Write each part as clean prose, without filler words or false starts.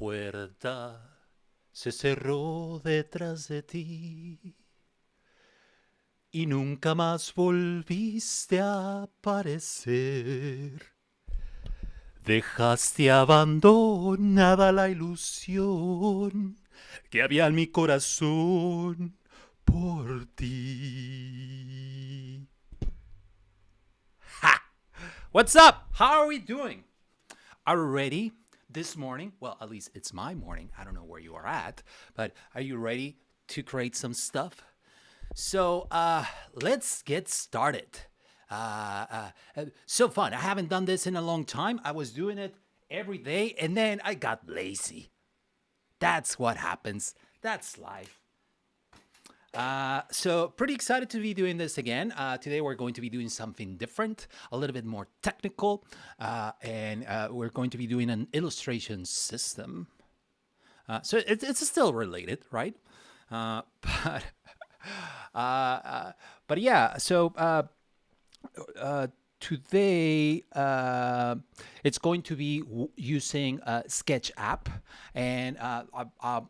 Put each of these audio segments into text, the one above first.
puerta se cerró detrás de ti y nunca más volviste a aparecer. Dejaste abandonada la ilusión que había en mi corazón por ti. Ha! What's up? How are we doing? Are you ready this morning? Well, at least it's my morning. I don't know where you are at, but are you ready to create some stuff? So let's get started. So fun. I haven't done this in a long time. I was doing it every day and then I got lazy. That's what happens. That's life. So pretty excited to be doing this again. Today we're going to be doing something different, a little bit more technical, and we're going to be doing an illustration system. So it's still related, right? But but yeah, so today it's going to be using a Sketch app, and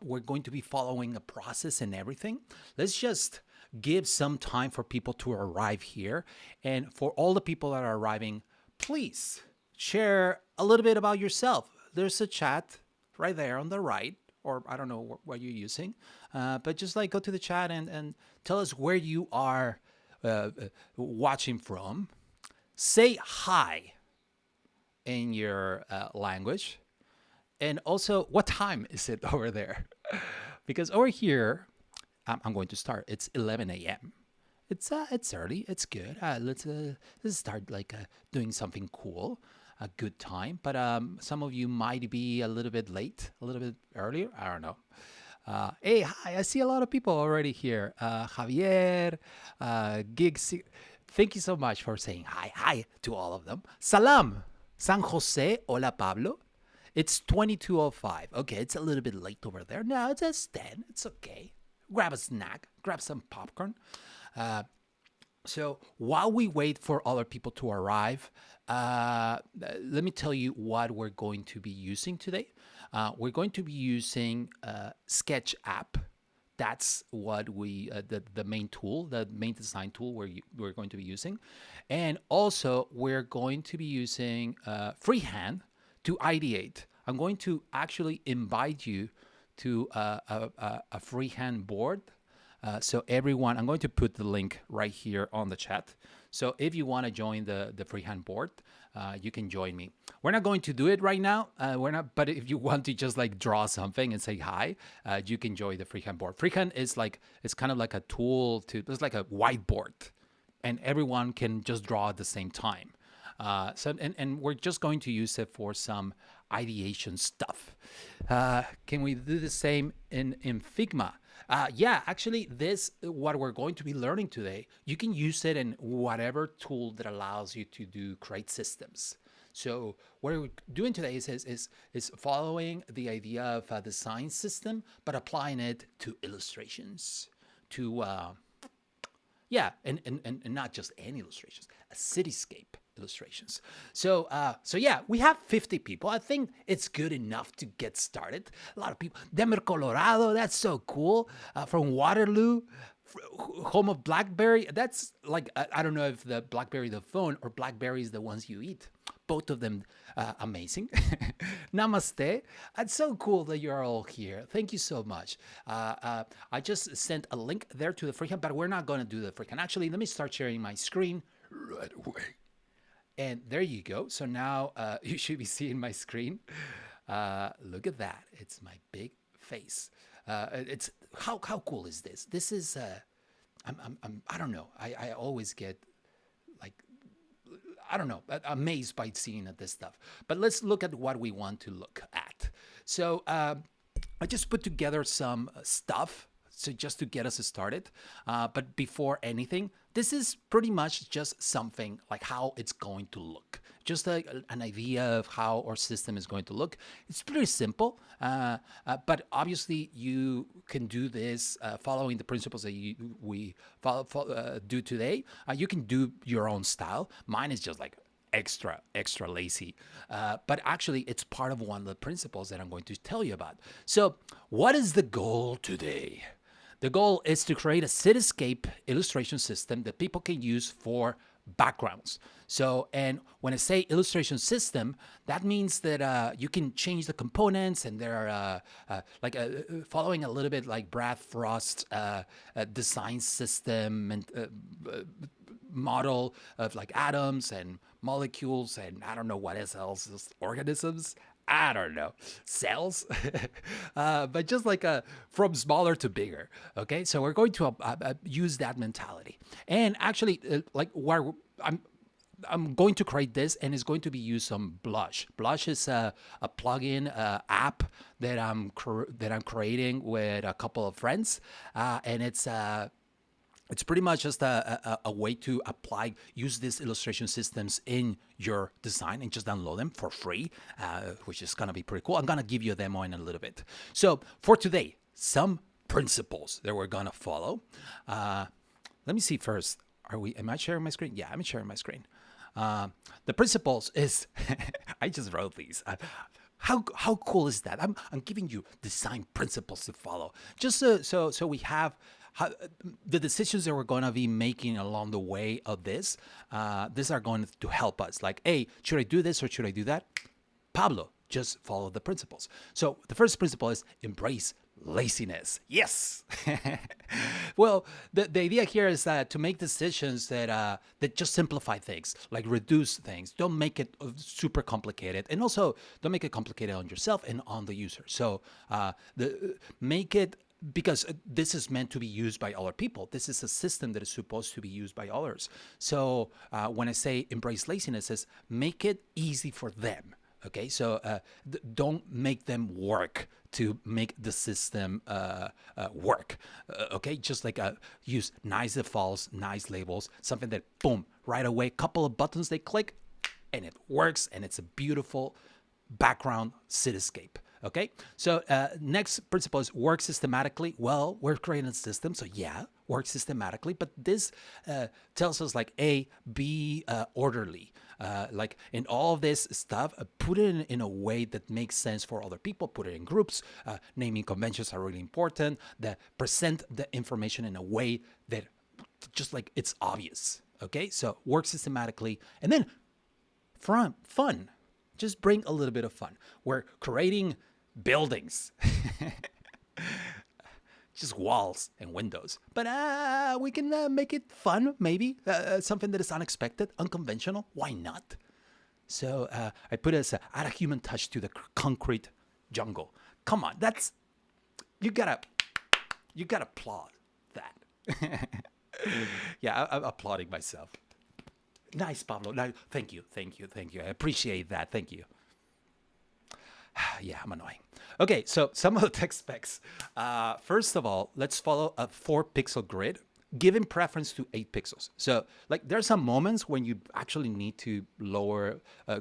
we're going to be following a process and everything. Let's just give some time for people to arrive here, and for all the people that are arriving, please share a little bit about yourself. There's a chat right there on the right, or I don't know what you're using, but just like go to the chat and tell us where you are watching from. Say hi in your language, and also what time is it over there? Because over here, I'm going to start. It's 11 a.m. It's early. It's good. Let's start like doing something cool. A good time, but some of you might be a little bit late, a little bit earlier. I don't know. Hey, hi! I see a lot of people already here. Javier, Gigs. Thank you so much for saying hi to all of them. Salam, San Jose. Hola, Pablo. It's 22:05. Okay, it's a little bit late over there. No, it's just 10. It's okay. Grab a snack. Grab some popcorn. So while we wait for other people to arrive, let me tell you what we're going to be using today. We're going to be using Sketch app. That's what the main tool, the main design tool we're going to be using. And also we're going to be using freehand to ideate. I'm going to actually invite you to a freehand board. So everyone, I'm going to put the link right here on the chat. So if you want to join the freehand board, you can join me. We're not going to do it right now. But if you want to just like draw something and say hi, you can join the freehand board. Freehand is like, it's kind of like a tool it's like a whiteboard, and everyone can just draw at the same time. And we're just going to use it for some ideation stuff. Can we do the same in Figma? Yeah, actually, what we're going to be learning today, you can use it in whatever tool that allows you to create systems. So what we're doing today is following the idea of a design system, but applying it to illustrations, to and not just any illustrations, a cityscape illustrations. So yeah, we have 50 people. I think it's good enough to get started. A lot of people. Denver, Colorado, that's so cool. From Waterloo, home of BlackBerry. That's like, I don't know if the BlackBerry the phone or BlackBerry is the ones you eat. Both of them amazing. Namaste. It's so cool that you're all here. Thank you so much. I just sent a link there to the freehand, but we're not going to do the freehand. Actually, let me start sharing my screen right away. And there you go. So now you should be seeing my screen. Look at that. It's my big face. It's how cool is this? This is I don't know. I always get like, I don't know, amazed by seeing this stuff. But let's look at what we want to look at. So I just put together some stuff, so just to get us started. But before anything, this is pretty much just something like how it's going to look. Just an idea of how our system is going to look. It's pretty simple, but obviously you can do this following the principles that we do today. You can do your own style. Mine is just like extra lazy. But actually, it's part of one of the principles that I'm going to tell you about. So, what is the goal today? The goal is to create a Cityscape illustration system that people can use for backgrounds. So, and when I say illustration system, that means that you can change the components, and they're following a little bit like Brad Frost's design system and model of like atoms and molecules and I don't know what else, organisms. I don't know, cells, but just like from smaller to bigger. Okay, so we're going to use that mentality, and actually, like where I'm going to create this, and it's going to be used on Blush. Blush is a plugin app that I'm creating with a couple of friends, and it's pretty much just a way to use these illustration systems in your design and just download them for free, which is going to be pretty cool. I'm going to give you a demo in a little bit. So for today, some principles that we're going to follow. Let me see first. Am I sharing my screen? Yeah, I'm sharing my screen. The principles is, I just wrote these. How cool is that? I'm giving you design principles to follow. Just so we have the decisions that we're going to be making along the way of this. These are going to help us. Like, hey, should I do this or should I do that? Pablo, just follow the principles. So the first principle is embrace laziness. Yes. Well, the idea here is that to make decisions that just simplify things, like reduce things. Don't make it super complicated, and also don't make it complicated on yourself and on the user. So make it, because this is meant to be used by other people. This is a system that is supposed to be used by others. So when I say embrace laziness, is make it easy for them. Okay, so don't make them work to make the system work. Okay, just like use nice defaults, nice labels, something that boom, right away, couple of buttons they click, and it works, and it's a beautiful background cityscape. Okay, so next principle is work systematically. Well, we're creating a system, so yeah, work systematically, but this tells us like be orderly. Like in all of this stuff, put it in a way that makes sense for other people, put it in groups. Naming conventions are really important, that present the information in a way that just like it's obvious. Okay, so work systematically, and then fun. Just bring a little bit of fun. We're creating buildings, just walls and windows, but we can make it fun, maybe something that is unexpected, unconventional. Why not? So I put add a human touch to the concrete jungle. Come on, you gotta applaud that. Yeah, I'm applauding myself. Nice, Pablo. No, thank you. I appreciate that. Thank you. Yeah, I'm annoying. Okay, so some of the tech specs. First of all, let's follow a 4-pixel grid, giving preference to 8 pixels. So, like, there's some moments when you actually need to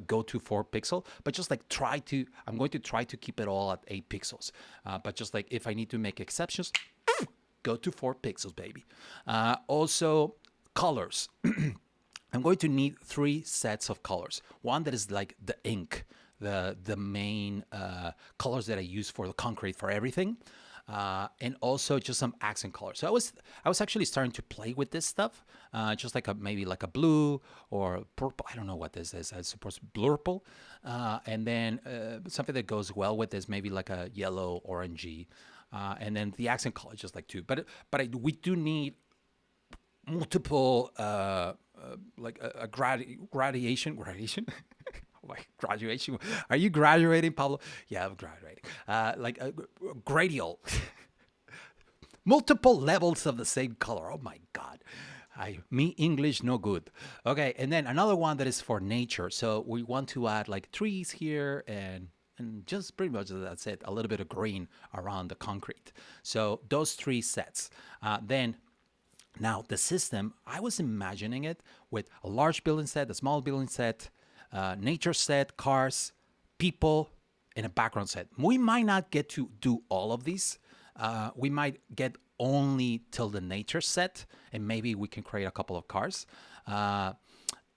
go to 4 pixel, but just like I'm going to try to keep it all at 8 pixels. But just like if I need to make exceptions, go to 4 pixels, baby. Also, colors. I'm going to need 3 sets of colors. One that is like the ink, the main colors that I use for the concrete for everything, and also just some accent colors. So I was actually starting to play with this stuff, just like maybe like a blue or purple. I don't know what this is. I suppose blurple, and then something that goes well with this, maybe like a yellow, orangey, and then the accent color just like 2. But we do need multiple like a graduation. Like graduation. Are you graduating, Pablo? Yeah, I'm graduating. Like a gradial. Multiple levels of the same color. Oh my God. Me English no good. Okay, and then another one that is for nature. So we want to add like trees here and just pretty much that's it. A little bit of green around the concrete. So those 3 sets. Then now the system, I was imagining it with a large building set, a small building set, nature set, cars, people, and a background set. We might not get to do all of these. We might get only till the nature set, and maybe we can create a couple of cars.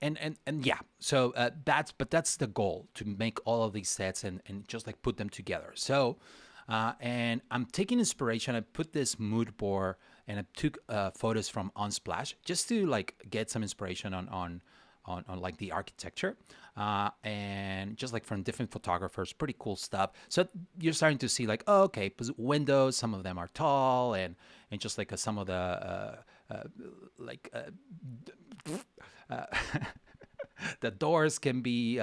and yeah, so that's the goal, to make all of these sets and just like put them together. So and I'm taking inspiration. I put this mood board and I took photos from Unsplash just to like get some inspiration on like the architecture, and just like from different photographers, pretty cool stuff. So you're starting to see like, oh, okay, windows, some of them are tall, and just like some of the like uh, the doors can be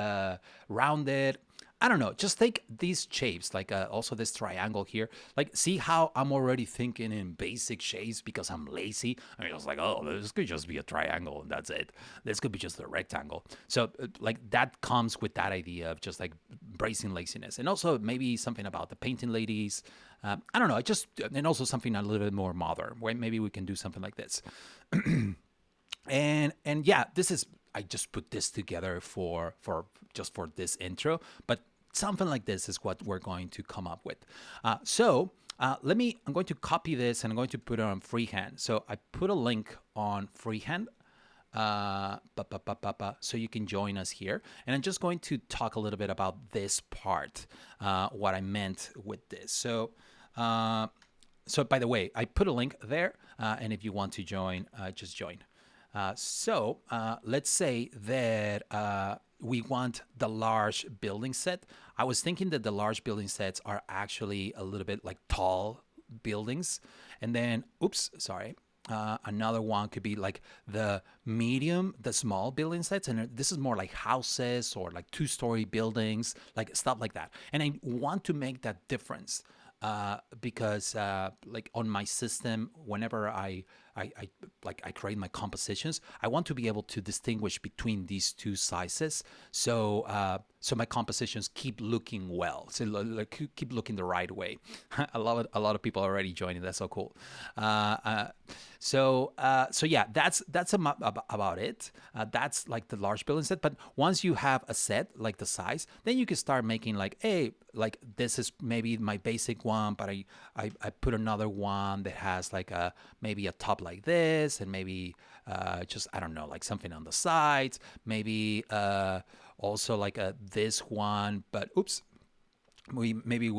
rounded. I don't know. Just take these shapes, like also this triangle here. Like, see how I'm already thinking in basic shapes because I'm lazy. I'm just like, oh, this could just be a triangle and that's it. This could be just a rectangle. So, like, that comes with that idea of just like bracing laziness, and also maybe something about the painting ladies. I don't know. I just, and also something a little bit more modern, where maybe we can do something like this. And yeah, this is, I just put this together for just for this intro, but something like this is what we're going to come up with. I'm going to copy this and I'm going to put it on freehand. So I put a link on freehand, so you can join us here. And I'm just going to talk a little bit about this part, what I meant with this. So by the way, I put a link there, and if you want to join, just join. Let's say that we want the large building set. I was thinking that the large building sets are actually a little bit like tall buildings. And then, oops, sorry. Another one could be like the small building sets. And this is more like houses or like 2-story buildings, like stuff like that. And I want to make that difference. Because like on my system, whenever I create my compositions, I want to be able to distinguish between these two sizes. So my compositions keep looking well. So like keep looking the right way. I love it. A lot of people are already joining. That's so cool. So yeah, that's about it. That's like the large building set. But once you have a set like the size, then you can start making like, hey, like this is maybe my basic one, but I put another one that has like maybe a top like this, and maybe just, I don't know, like something on the sides, maybe also like this one, but oops, we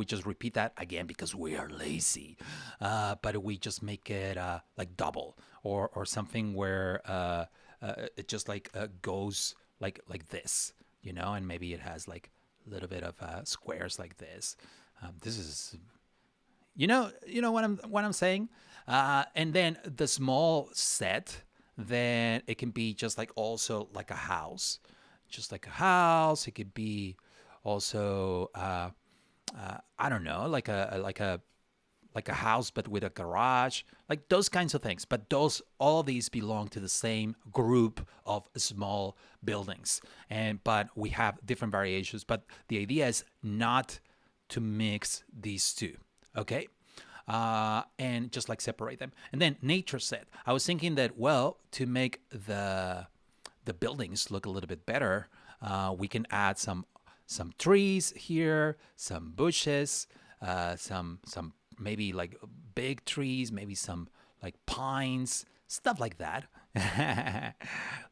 just repeat that again because we are lazy, but we just make it like double, or something where it just like goes like this, and maybe it has like a little bit of squares like this. This is, what I'm saying. And then the small set, then it can be just like also like a house, just like a house. It could be also I don't know, like a house but with a garage, like those kinds of things. But all these belong to the same group of small buildings, but we have different variations. But the idea is not to mix these two, okay? And just like separate them. And then nature set. I was thinking that, well, to make the buildings look a little bit better, we can add some trees here, some bushes, some maybe like big trees, maybe some like pines, stuff like that.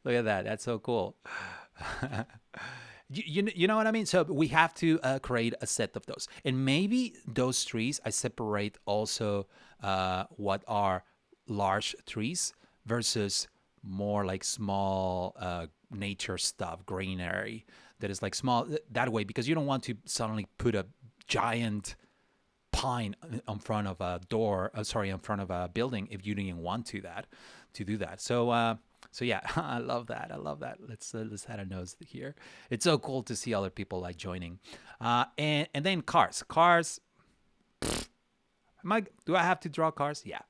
Look at that. That's so cool. You know what I mean? So we have to create a set of those. And maybe those trees, I separate also what are large trees versus more like small nature stuff, greenery that is like small that way, because you don't want to suddenly put a giant pine in front of a door, in front of a building, if you didn't want to do that. So yeah, I love that. Let's add a nose here. It's so cool to see other people like joining. And then cars. Do I have to draw cars? Yeah.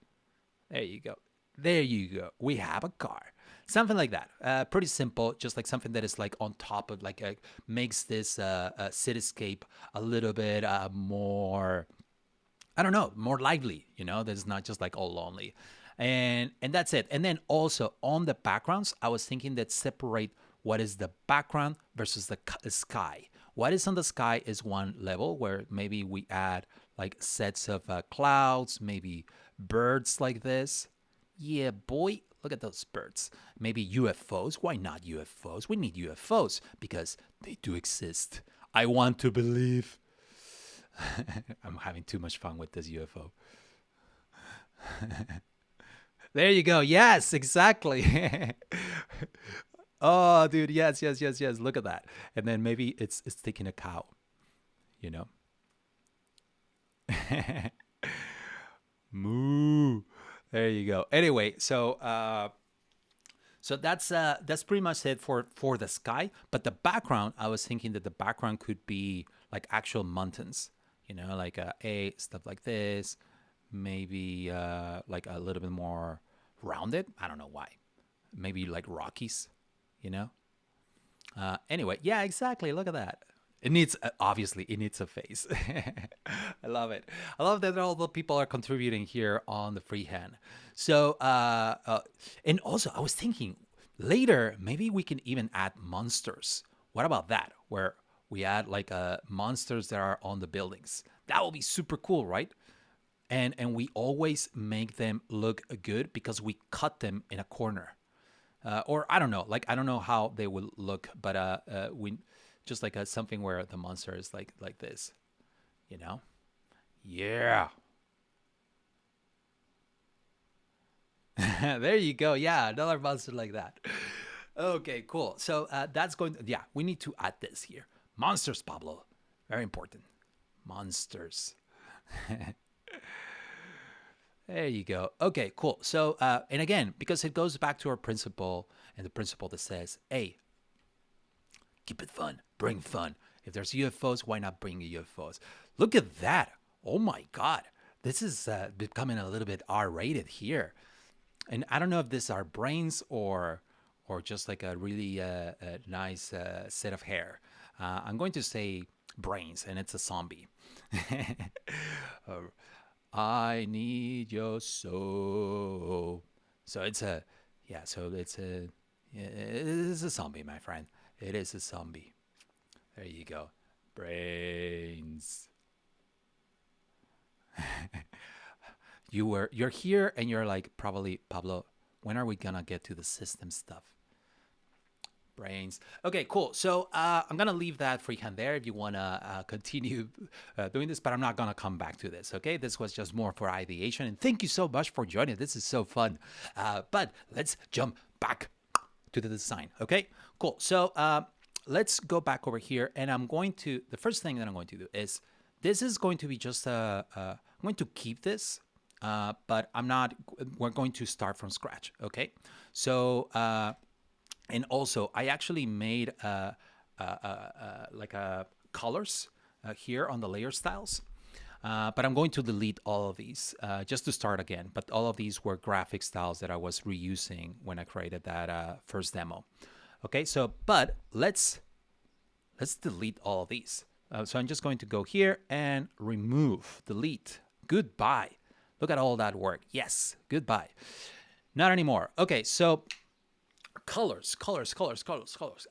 There you go. We have a car. Something like that. Pretty simple, just like something that is like on top of like makes this cityscape a little bit more, I don't know, more lively. That's not just like all lonely. And that's it. And then also on the backgrounds, I was thinking that separate what is the background versus the sky. What is on the sky is one level, where maybe we add like sets of clouds, maybe birds like this. Yeah, boy, Look at those birds. Maybe UFOs. Why not UFOs? We need UFOs because they do exist. I want to believe. I'm having too much fun with this UFO. There you go. Yes, exactly. Oh, dude. Yes, yes, yes, yes. Look at that. And then maybe it's taking a cow, you know? Moo. There you go. Anyway, so that's pretty much it for the sky. But the background, I was thinking that the background could be like actual mountains, like stuff like this. Maybe like a little bit more rounded. I don't know why. Maybe like Rockies, you know. Anyway, yeah, exactly. Look at that. It needs obviously it needs a face. I love it. I love that all the people are contributing here on the freehand. So and also I was thinking later maybe we can even add monsters. What about that? Where we add like monsters that are on the buildings. That will be super cool, right? And we always make them look good because we cut them in a corner. Or I don't know, like I don't know how they will look, but we just like something where the monster is like this, you know? Yeah. There you go. Yeah, another monster like that. Okay, cool. So that's going to, yeah, we need to add this here. Monsters, Pablo. Very important. Monsters. There you go. Okay, cool. So, and again, because it goes back to our principle and the principle that says, hey, keep it fun, bring fun. If there's UFOs, why not bring UFOs? Look at that. Oh my God. This is becoming a little bit R-rated here. And I don't know if this are brains or just like a really nice set of hair. I'm going to say brains, and it's a zombie. I need your soul. So it's a, yeah. So it's a zombie, my friend. It is a zombie. There you go. Brains. You're here and you're like, probably, Pablo, when are we gonna get to the system stuff? Brains. Okay, cool. So I'm gonna leave that freehand there if you wanna continue doing this, but I'm not gonna come back to this. Okay, this was just more for ideation, and thank you so much for joining. This is so fun. But let's jump back to the design. Okay, cool. So let's go back over here, and the first thing that I'm going to do is this is going to be just I'm going to keep this. But we're going to start from scratch, okay? So, and also I actually made like colors here on the layer styles, but I'm going to delete all of these just to start again. But all of these were graphic styles that I was reusing when I created that first demo. Okay, so, but let's delete all of these. So I'm just going to go here and remove, delete, goodbye. Look at all that work. Yes, goodbye. Not anymore. Okay, so colors.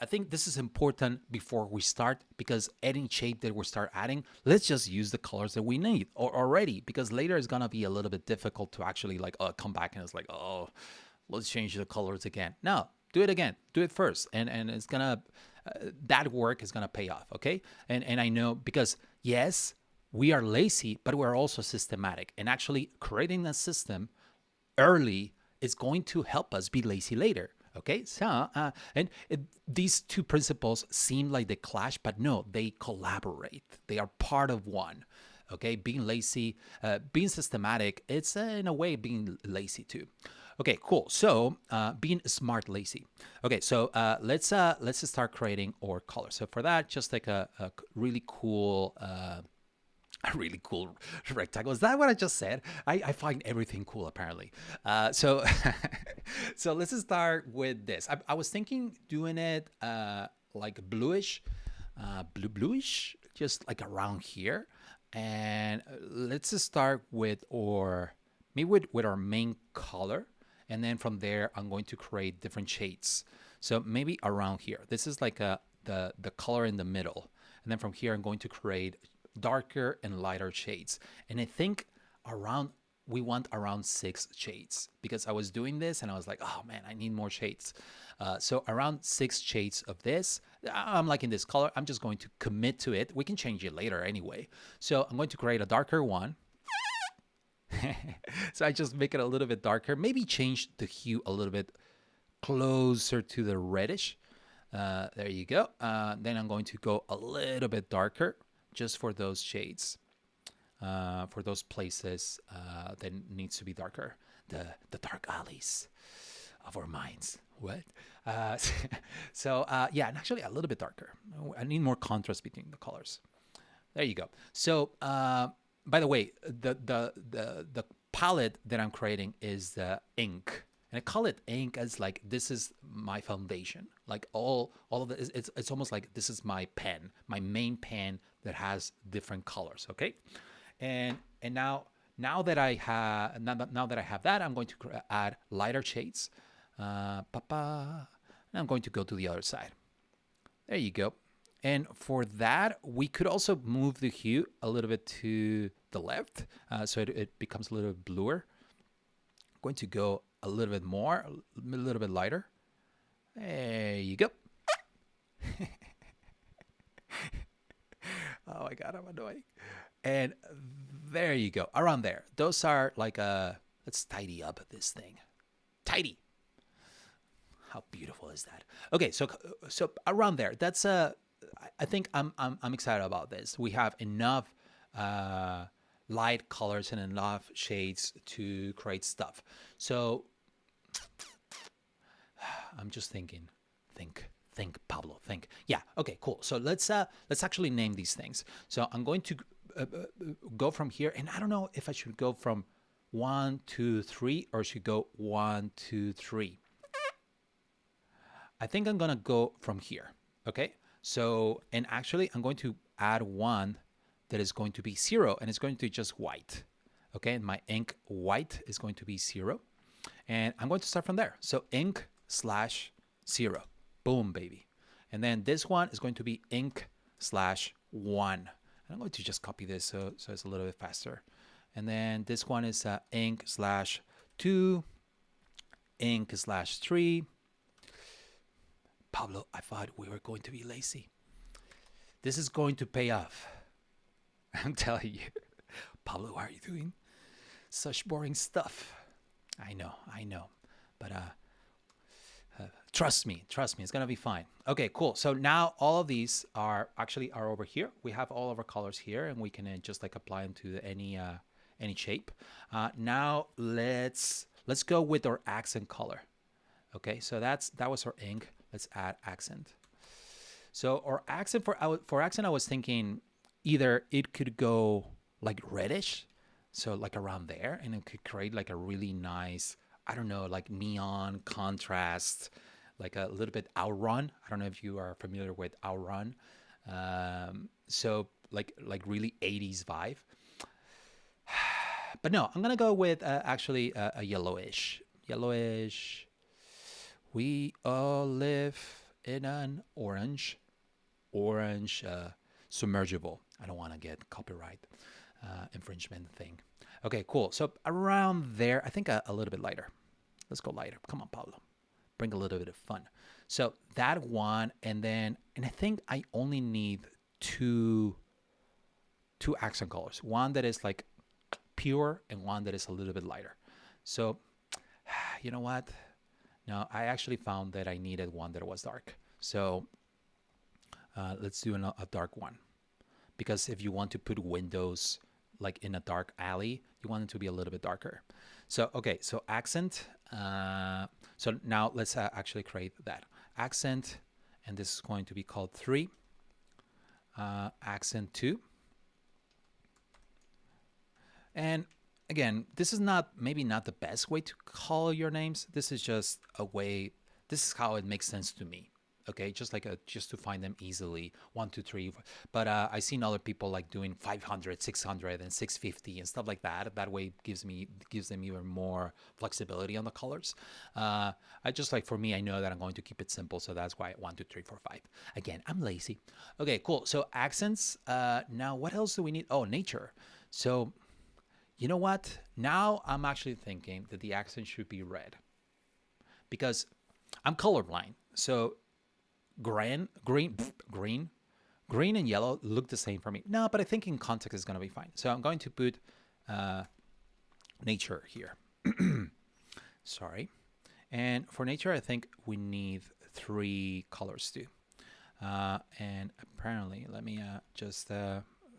I think this is important before we start because any shape that we start adding, let's just use the colors that we need already because later it's going to be a little bit difficult to actually like come back and it's like, oh, let's change the colors again. No, do it again. Do it first. And it's going to, that work is going to pay off, okay? And I know because, yes, we are lazy, but we're also systematic. And actually creating a system early is going to help us be lazy later. Okay, so, these two principles seem like they clash, but no, they collaborate. They are part of one. Okay, being lazy, being systematic, it's in a way being lazy too. Okay, cool. So being smart lazy. Okay, so let's start creating our colors. So for that, just like a really cool rectangle. Is that what I just said? I find everything cool apparently. So so let's start with this. I was thinking doing it like bluish, bluish, just like around here. And let's start with maybe our main color. And then from there, I'm going to create different shades. So maybe around here. This is like the color in the middle. And then from here, I'm going to create darker and lighter shades. And I think around we want around 6 shades, because I was doing this and I was like, oh man, I need more shades. So around 6 shades of this. I'm liking this color. I'm just going to commit to it. We can change it later anyway. So I'm going to create a darker one. So I just make it a little bit darker. Maybe change the hue a little bit closer to the reddish. There you go. Then I'm going to go a little bit darker just for those shades. For those places that needs to be darker. The dark alleys of our minds. What? So yeah, and actually a little bit darker. I need more contrast between the colors. There you go. So by the way, the palette that I'm creating is the ink. And I call it ink as like, this is my foundation. Like all of it, it's almost like this is my pen, my main pen that has different colors, okay? And now that I have that, I'm going to add lighter shades. And I'm going to go to the other side. There you go. And for that, we could also move the hue a little bit to the left, so it becomes a little bit bluer. I'm going to go a little bit more, a little bit lighter. There you go. Oh my God, I'm annoying. And there you go, around there. Those are like let's tidy up this thing. Tidy. How beautiful is that? Okay, so around there. That's I think I'm excited about this. We have enough light colors and enough shades to create stuff. So I'm just thinking. Think, Pablo. Think. Yeah. Okay. Cool. So let's actually name these things. So I'm going to go from here, and I don't know if I should go from 1, 2, 3, or should go 1, 2, 3. I think I'm gonna go from here. Okay. So, and actually I'm going to add one that is going to be 0, and it's going to be just white. Okay. And my ink white is going to be 0. And I'm going to start from there. So ink /0. Boom, baby. And then this one is going to be ink /1. And I'm going to just copy this so it's a little bit faster. And then this one is ink /2, ink /3. Pablo, I thought we were going to be lazy. This is going to pay off. I'm telling you. Pablo, why are you doing such boring stuff? I know. But trust me, it's gonna be fine. Okay, cool. So now all of these are over here. We have all of our colors here, and we can just like apply them to any shape. Now let's go with our accent color. Okay, so that was our ink. Let's add accent. So our accent for accent, I was thinking either it could go like reddish, so like around there, and it could create like a really nice, I don't know, like neon contrast, like a little bit outrun. I don't know if you are familiar with outrun. So like really 80s vibe. But no, I'm gonna go with actually a yellowish. We all live in an orange submergible. I don't want to get copyright infringement thing. Okay, cool. So around there, I think a little bit lighter. Let's go lighter. Come on, Pablo. Bring a little bit of fun. So that one, and I think I only need two accent colors. One that is like pure and one that is a little bit lighter. So you know what? No, I actually found that I needed one that was dark. So let's do a dark one. Because if you want to put windows like in a dark alley, you want it to be a little bit darker. So, okay, so accent. So now let's actually create that. Accent, and this is going to be called 3. Accent 2. And again, this is maybe not the best way to call your names. This is just a way, this is how it makes sense to me. Okay, just to find them easily, 1, 2, 3. But I've seen other people like doing 500, 600, and 650 and stuff like that. That way gives them even more flexibility on the colors. I just like, for me, I know that I'm going to keep it simple, so that's why 1, 2, 3, 4, 5. Again, I'm lazy. Okay, cool. So accents. Now, what else do we need? Oh, nature. So You know what? Now I'm actually thinking that the accent should be red because I'm colorblind. So green and yellow look the same for me. No, but I think in context is going to be fine. So I'm going to put nature here. Sorry. And for nature, I think we need 3 colors too. And apparently, let me just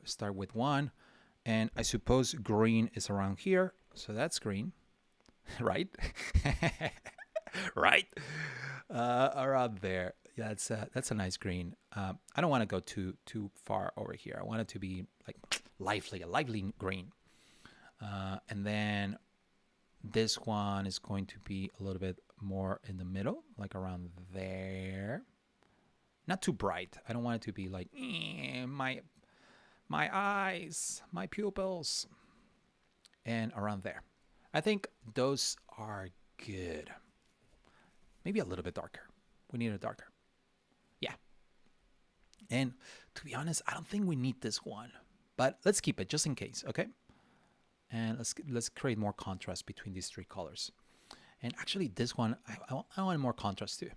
start with 1. And I suppose green is around here. So that's green, right? Right? Around there. Yeah, that's a nice green. I don't want to go too far over here. I want it to be like lively, a lively green. And then this one is going to be a little bit more in the middle, like around there. Not too bright. I don't want it to be like my eyes, my pupils, and around there. I think those are good. Maybe a little bit darker. We need it darker. Yeah. And to be honest, I don't think we need this one, but let's keep it just in case, okay? And let's create more contrast between these 3 colors. And actually, this one I want more contrast too.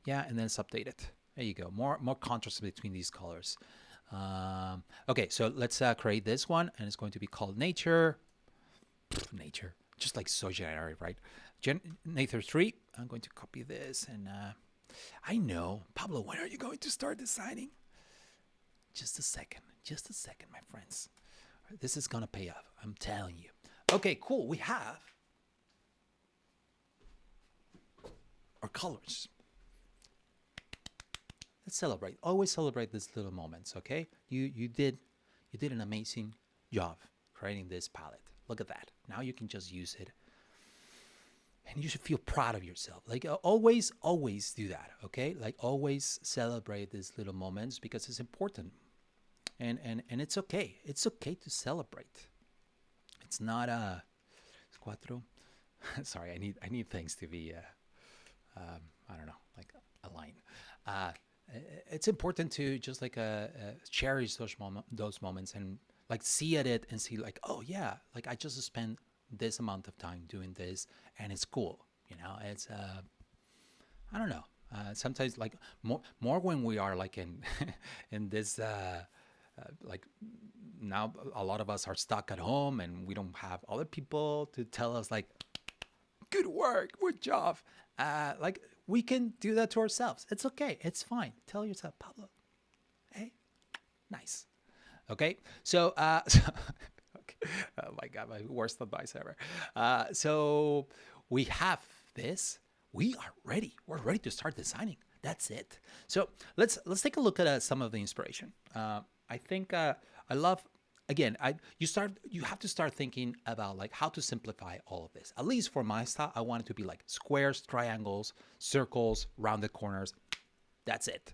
Yeah, and then let's update it. There you go. More contrast between these colors. Okay, so let's create this one, and it's going to be called nature. Nature, just like so generic, right? Nature 3. I'm going to copy this, and I know, Pablo. When are you going to start designing? Just a second, my friends. This is gonna pay off. I'm telling you. Okay, cool. We have our colors. Let's celebrate. Always celebrate these little moments, okay? You did an amazing job creating this palette. Look at that. Now you can just use it. And you should feel proud of yourself. Like always do that, okay? Like always celebrate these little moments because it's important. And it's okay. It's okay to celebrate. It's not a cuatro. Sorry, I need things to be I don't know, like a line. It's important to just like cherish those moments and like see at it and see like, oh yeah, like I just spent this amount of time doing this and it's cool. You know, it's I don't know. Sometimes like more when we are like in in this like now a lot of us are stuck at home and we don't have other people to tell us like good work, good job. Like we can do that to ourselves. It's okay. It's fine. Tell yourself, Pablo, hey, nice. Okay. So, okay. Oh my God, my worst advice ever. So we have this. We are ready. We're ready to start designing. That's it. So let's take a look at some of the inspiration. I think I love. Again, you have to start thinking about like how to simplify all of this. At least for my style, I want it to be like squares, triangles, circles, rounded corners. That's it.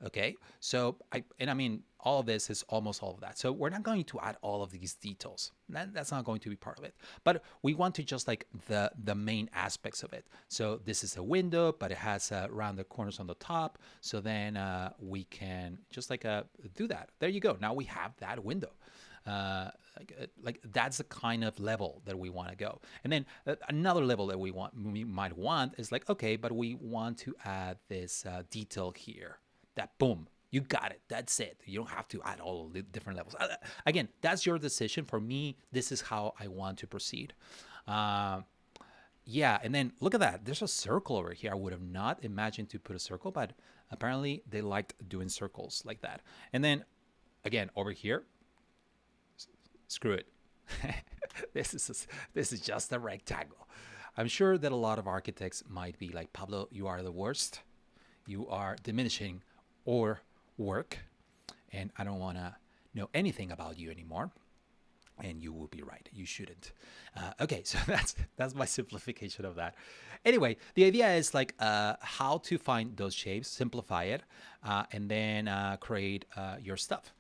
Okay. So I mean, all of this is almost all of that. So we're not going to add all of these details. That's not going to be part of it. But we want to just like the main aspects of it. So this is a window, but it has rounded corners on the top. So then we can just like do that. There you go. Now we have that window. Like that's the kind of level that we want to go. And then another level that we might want is like, okay, but we want to add this detail here. That boom, you got it. That's it. You don't have to add all the different levels. Again, that's your decision. For me, this is how I want to proceed. Yeah, and then look at that. There's a circle over here. I would have not imagined to put a circle, but apparently they liked doing circles like that. And then again, over here, screw it. This is just a rectangle. I'm sure that a lot of architects might be like, Pablo, you are the worst. You are diminishing our work, and I don't want to know anything about you anymore. And you will be right. You shouldn't. Okay, so that's my simplification of that. Anyway, the idea is like how to find those shapes, simplify it, and then create your stuff.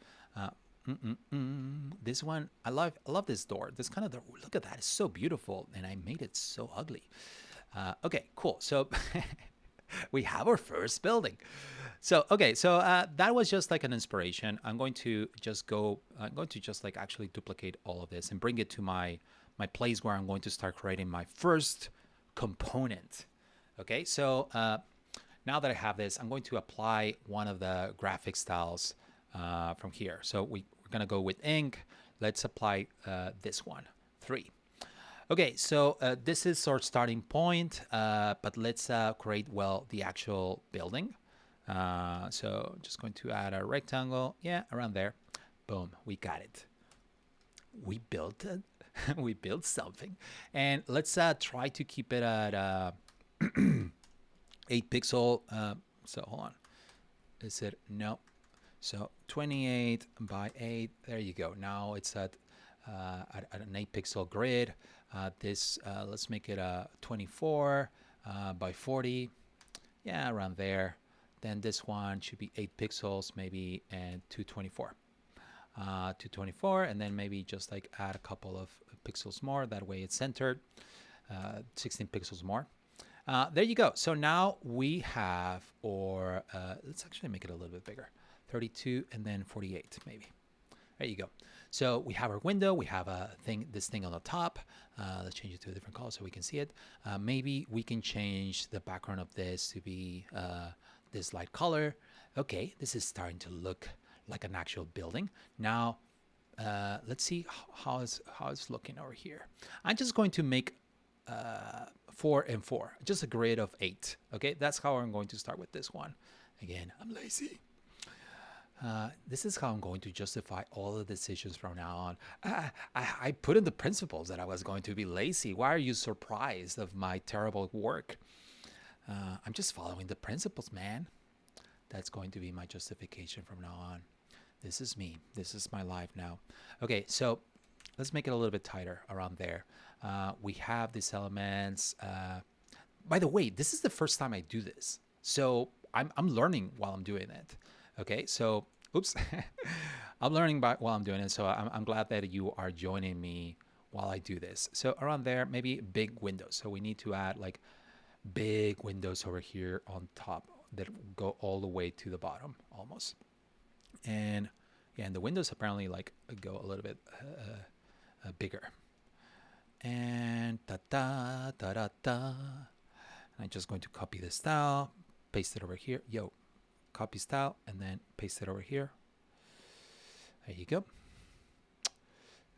This one, I love this door. This kind of door. Look at that. It's so beautiful, and I made it so ugly. Okay, cool. So we have our first building. So okay, so that was just like an inspiration. I'm going to just go. I'm going to just like actually duplicate all of this and bring it to my place where I'm going to start creating my first component. Okay, so now that I have this, I'm going to apply one of the graphic styles from here. So we're gonna go with ink. Let's apply this one, 3. Okay, so this is our starting point, but let's create, well, the actual building. So just going to add a rectangle, yeah, around there. Boom, we got it. We built it. We built something. And let's try to keep it at 8 pixel. So hold on. Is it? No. So 28 by 8. There you go. Now it's at an 8 pixel grid. This, let's make it a 24 by 40. Yeah, around there. Then this one should be 8 pixels maybe, and 224. 224, and then maybe just like add a couple of pixels more. That way it's centered. 16 pixels more. There you go. So now we have, or let's actually make it a little bit bigger. 32 and then 48 maybe. There you go. So we have our window. We have this thing on the top. Let's change it to a different color so we can see it. Maybe we can change the background of this to be this light color. Okay, this is starting to look like an actual building. Now, let's see how it's looking over here. I'm just going to make 4 and 4, just a grid of 8. Okay, that's how I'm going to start with this one. Again, I'm lazy. This is how I'm going to justify all the decisions from now on. I put in the principles that I was going to be lazy. Why are you surprised of my terrible work? I'm just following the principles, man. That's going to be my justification from now on. This is me. This is my life now. Okay, so let's make it a little bit tighter around there. We have these elements. By the way, this is the first time I do this. So I'm learning while I'm doing it. Okay, so, oops. I'm learning while I'm doing it. So I'm glad that you are joining me while I do this. So around there, maybe big windows. So we need to add like big windows over here on top that go all the way to the bottom almost. And yeah, and the windows apparently like go a little bit bigger. And I'm just going to copy the style, paste it over here. Copy style, and then paste it over here. There you go.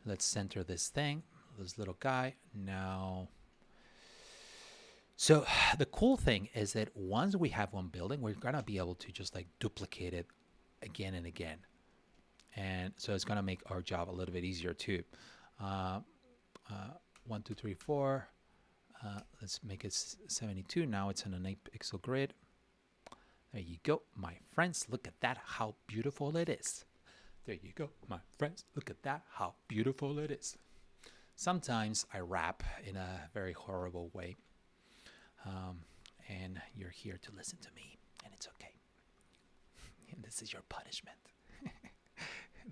Let's center this thing, this little guy. Now, so the cool thing is that once we have one building, we're gonna be able to just like duplicate it again and again. And so it's gonna make our job a little bit easier too. 1, 2, 3, 4. Let's make it 72. Now it's in an 8 pixel grid. There you go, my friends. Look at that, how beautiful it is. There you go, my friends. Look at that, how beautiful it is. Sometimes I rap in a very horrible way. And you're here to listen to me, and it's okay. And this is your punishment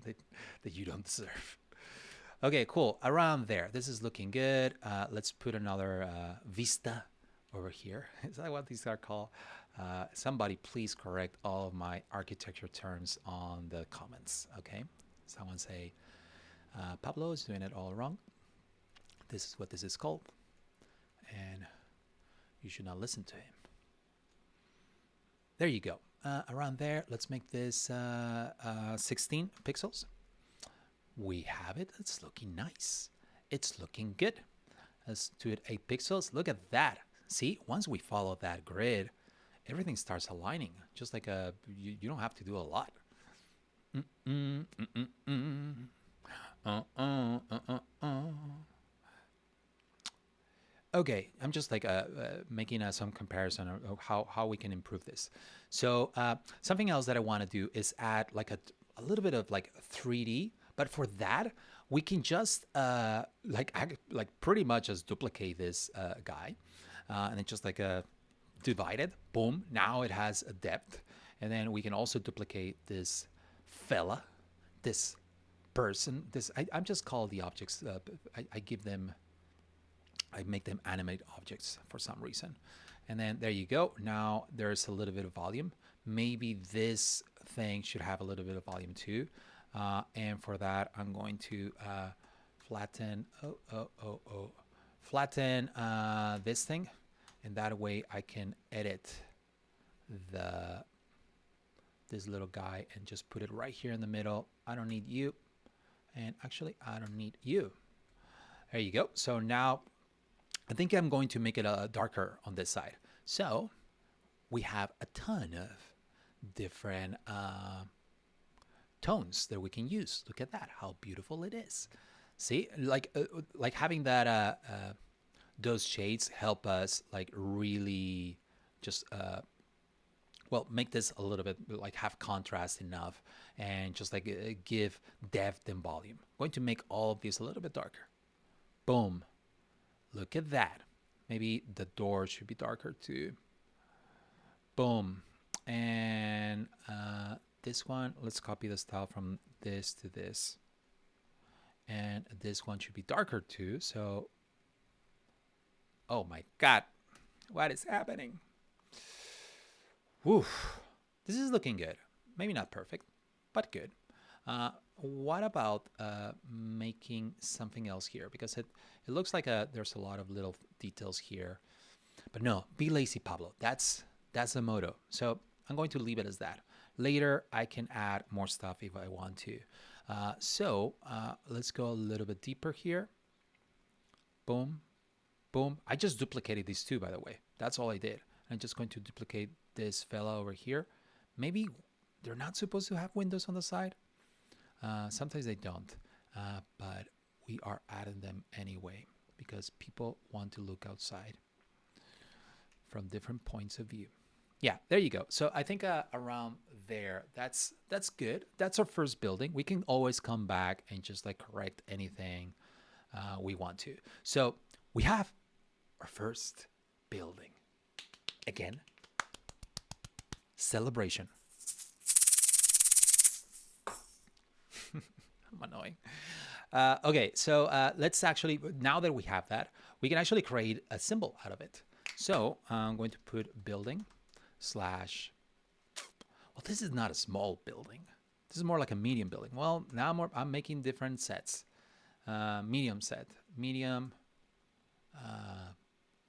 that you don't deserve. Okay, cool. Around there, this is looking good. Let's put another vista over here. Is that what these are called? Somebody please correct all of my architecture terms on the comments, okay? Someone say, Pablo is doing it all wrong. This is what this is called. And you should not listen to him. There you go. Around there, let's make this 16 pixels. We have it. It's looking nice. It's looking good. Let's do it 8 pixels. Look at that. See, once we follow that grid, everything starts aligning. Just like you don't have to do a lot. Okay, I'm just like making some comparison of how we can improve this. So something else that I want to do is add like a little bit of like 3D. But for that, we can just like pretty much just duplicate this guy, and it's just like divide it. Boom! Now it has a depth, and then we can also duplicate this fella, this person. I'm just call the objects. I make them animate objects for some reason, and then there you go. Now there's a little bit of volume maybe this thing should have a little bit of volume too. And for that, I'm going to flatten, flatten this thing. And that way I can edit this little guy and just put it right here in the middle. I don't need you. And actually, I don't need you. There you go. So now I think I'm going to make it darker on this side. So we have a ton of different tones that we can use. Look at that, how beautiful it is. See, like having that those shades help us like really just well, make this a little bit like have contrast enough and just like give depth and volume. I'm going to make all of these a little bit darker. Boom. Look at that. Maybe the door should be darker too. Boom. And this one, let's copy the style from this to this. And this one should be darker too. So, oh my God, what is happening? Woof. This is looking good. Maybe not perfect, but good. What about making something else here? Because it looks like there's a lot of little details here. But no, be lazy, Pablo. That's the motto. So I'm going to leave it as that. Later, I can add more stuff if I want to. So let's go a little bit deeper here. Boom, boom. I just duplicated these two, by the way. That's all I did. I'm just going to duplicate this fella over here. Maybe they're not supposed to have windows on the side. Sometimes they don't, but we are adding them anyway because people want to look outside from different points of view. Yeah, there you go. So I think around there, that's good. That's our first building. We can always come back and just like correct anything we want to. So we have our first building. Again, celebration. I'm annoying. Okay, so let's actually, now that we have that, we can actually create a symbol out of it. So I'm going to put building slash, well, this is not a small building. This is more like a medium building. Well, now I'm making different sets. Medium set, medium,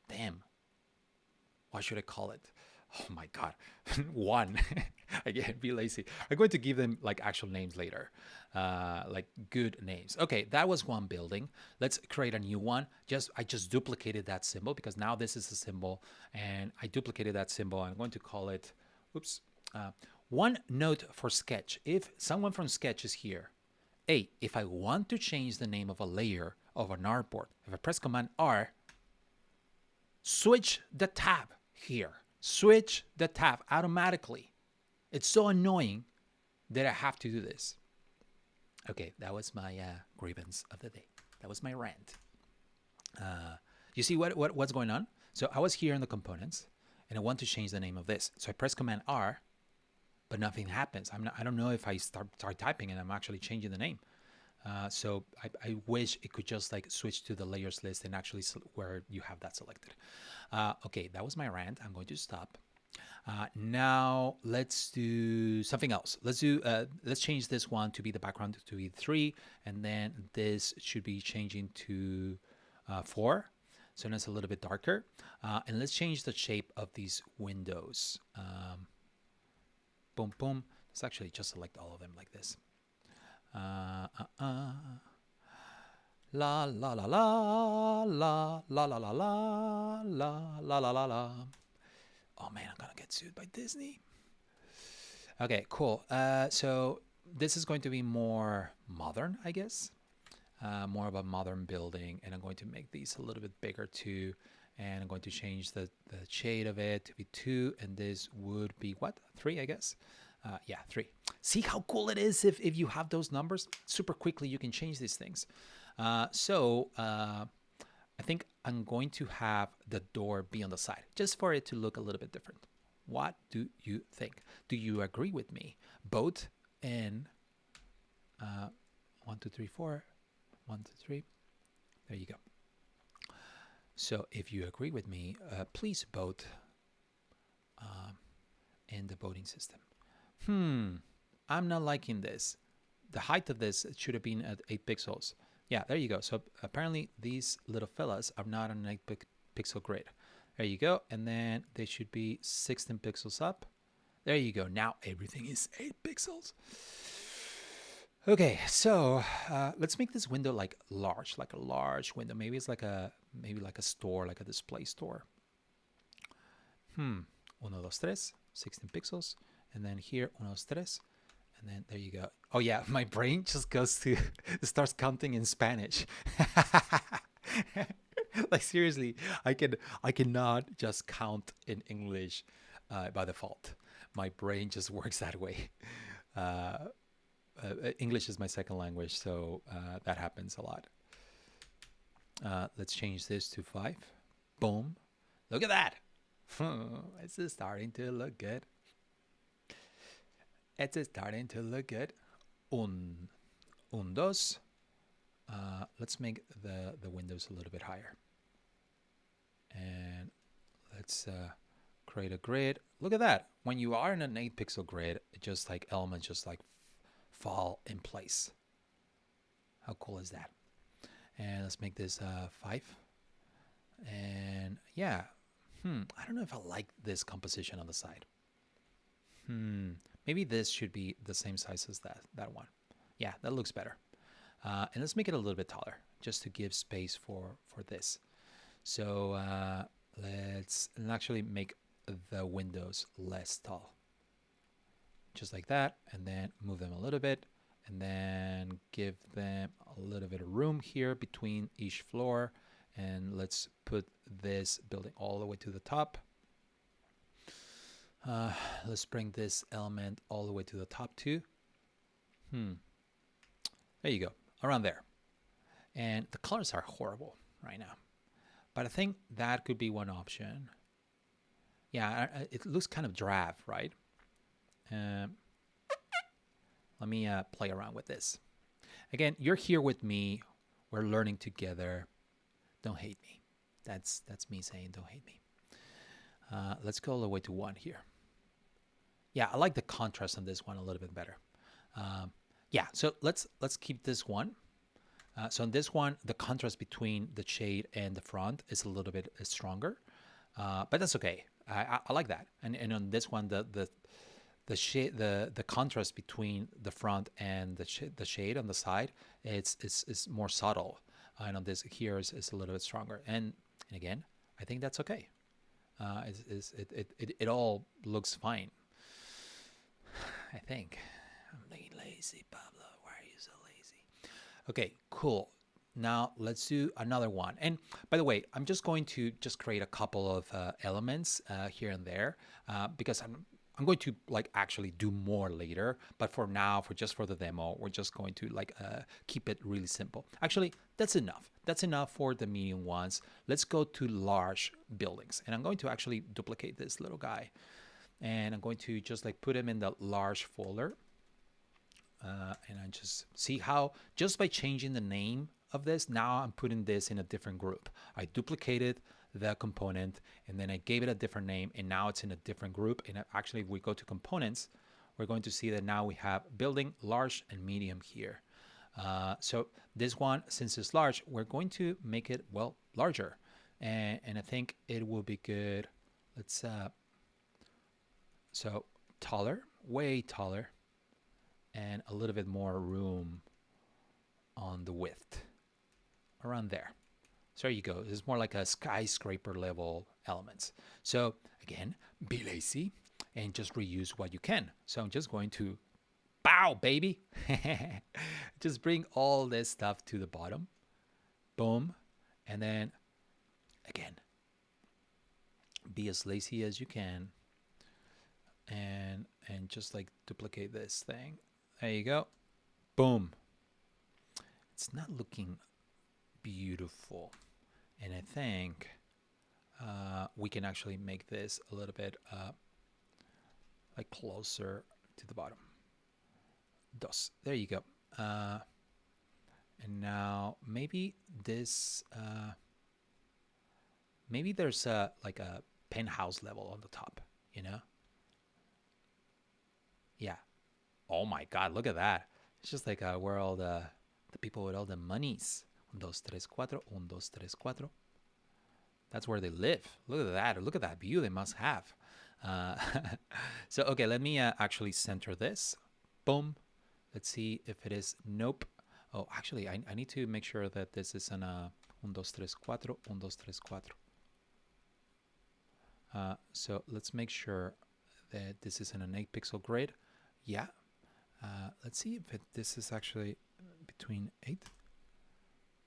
damn. What should I call it? Oh my God, one. Again, be lazy. I'm going to give them like actual names later, like good names. Okay, that was one building. Let's create a new one. I just duplicated that symbol because now this is a symbol, and I duplicated that symbol. I'm going to call it. Oops. One note for Sketch: if someone from Sketch is here, if I want to change the name of a layer of an artboard, if I press Command R, switch the tab here. Switch the tab automatically. It's so annoying that I have to do this. Okay, that was my grievance of the day. That was my rant. You see what's going on? So I was here in the components, and I want to change the name of this. So I press Command R, but nothing happens. I don't know if I start typing and I'm actually changing the name. So I wish it could just like switch to the layers list and actually where you have that selected. Okay, that was my rant. I'm going to stop. Now let's do something else. Let's change this one to be the background to be 3, and then this should be changing to 4. So now it's a little bit darker. And let's change the shape of these windows. Boom, boom. Let's actually just select all of them like this. La la la la la la la la la la la la la la. Oh man, I'm gonna get sued by Disney. Okay, cool. So this is going to be more modern, I guess. More of a modern building, and I'm going to make these a little bit bigger too. And I'm going to change the shade of it to be 2, and this would be what? 3, I guess. Yeah, 3. See how cool it is if you have those numbers? Super quickly you can change these things. So I think I'm going to have the door be on the side, just for it to look a little bit different. What do you think? Do you agree with me? Vote in 1, 2, 3, 4. 1, 2, 3. There you go. So if you agree with me, please vote in the voting system. I'm not liking this. The height of this should have been at 8 pixels. Yeah, there you go. So apparently these little fellas are not on an 8 pixel grid. There you go. And then they should be 16 pixels up. There you go. Now everything is 8 pixels. Okay, so let's make this window like a large window. Maybe it's like a store, like a display store. 1, 2, 3, 16 pixels, and then here 1, 2, 3, and then there you go. Oh yeah, my brain just goes to starts counting in Spanish. Like seriously, I cannot just count in English by default. My brain just works that way. English is my second language, so that happens a lot. Let's change this to 5. Boom. Look at that. It's starting to look good. It's starting to look good. Un, dos. Let's make the windows a little bit higher. And let's create a grid. Look at that. When you are in an 8 pixel grid, it just like elements just like fall in place. How cool is that? And let's make this 5. And yeah, I don't know if I like this composition on the side. Maybe this should be the same size as that one. Yeah, that looks better. And let's make it a little bit taller, just to give space for this. So let's actually make the windows less tall. Just like that, and then move them a little bit, and then give them a little bit of room here between each floor. And let's put this building all the way to the top. Let's bring this element all the way to the top too. There you go, around there. And the colors are horrible right now, but I think that could be one option. Yeah, it looks kind of drab, right? Let me play around with this. Again, you're here with me. We're learning together. Don't hate me. That's me saying don't hate me. Let's go all the way to 1 here. Yeah, I like the contrast on this one a little bit better. Yeah, so let's keep this one. So in this one, the contrast between the shade and the front is a little bit stronger, but that's okay. I like that. And on this one, the shade, the contrast between the front and the shade on the side, it's more subtle. And on this here is a little bit stronger. And again, I think that's okay. It all looks fine. I think. I'm being lazy, Pablo. Why are you so lazy? Okay, cool. Now let's do another one. And by the way, I'm just going to create a couple of elements here and there because I'm going to like actually do more later. But for now, for the demo, we're just going to like keep it really simple. Actually, that's enough. That's enough for the medium ones. Let's go to large buildings, and I'm going to actually duplicate this little guy. And I'm going to just like put him in the large folder. And I just see how just by changing the name of this, now I'm putting this in a different group. I duplicated the component and then I gave it a different name, and now it's in a different group. And actually, if we go to components, we're going to see that now we have building, large, and medium here. So this one, since it's large, we're going to make it, well, larger. And I think it will be good. Let's so taller, way taller, and a little bit more room on the width, around there. So there you go. It's more like a skyscraper level elements. So again, be lazy and just reuse what you can. So I'm just going to, bow, baby. Just bring all this stuff to the bottom. Boom. And then again, be as lazy as you can. And just like duplicate this thing. There you go. Boom. It's not looking beautiful. And I think we can actually make this a little bit like closer to the bottom. Dos. There you go. And now maybe this, maybe there's like a penthouse level on the top, you know? Yeah. Oh my God, look at that. It's just like where all the people with all the monies. Un, dos, tres, cuatro. Un, dos, tres, cuatro. That's where they live. Look at that. Look at that view they must have. Uh, so, okay, let me actually center this. Boom. Let's see if it is. Nope. Oh, actually, I need to make sure that this is an un, dos, tres, cuatro. Un, dos, tres, cuatro. So let's make sure that this is in an 8 pixel grid. Yeah. Let's see if this is actually between 8.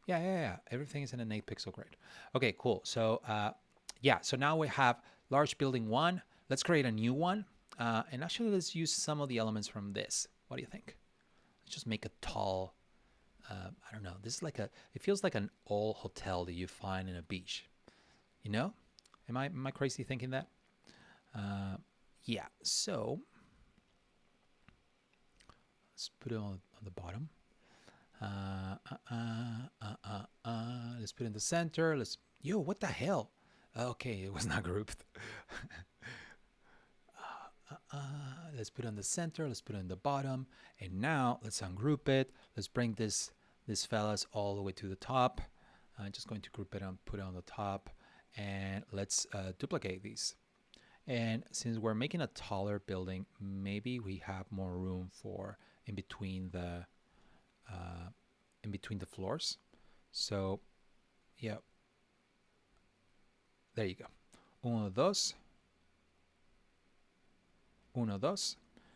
Yeah. Everything is in an 8 pixel grid. Okay, cool. So yeah, so now we have large building 1. Let's create a new one. And actually, let's use some of the elements from this. What do you think? Let's just make a tall, I don't know. This is like it feels like an old hotel that you find in a beach. You know? Am I crazy thinking that? Yeah, so let's put it on the bottom. Let's put it in the center. Yo, what the hell? Okay, it was not grouped. Let's put it in the center. Let's put it in the bottom. And now let's ungroup it. Let's bring this fellas all the way to the top. I'm just going to group it and put it on the top. And let's duplicate these. And since we're making a taller building, maybe we have more room for in between the floors. So, yeah. There you go. Uno, dos. Uno, dos.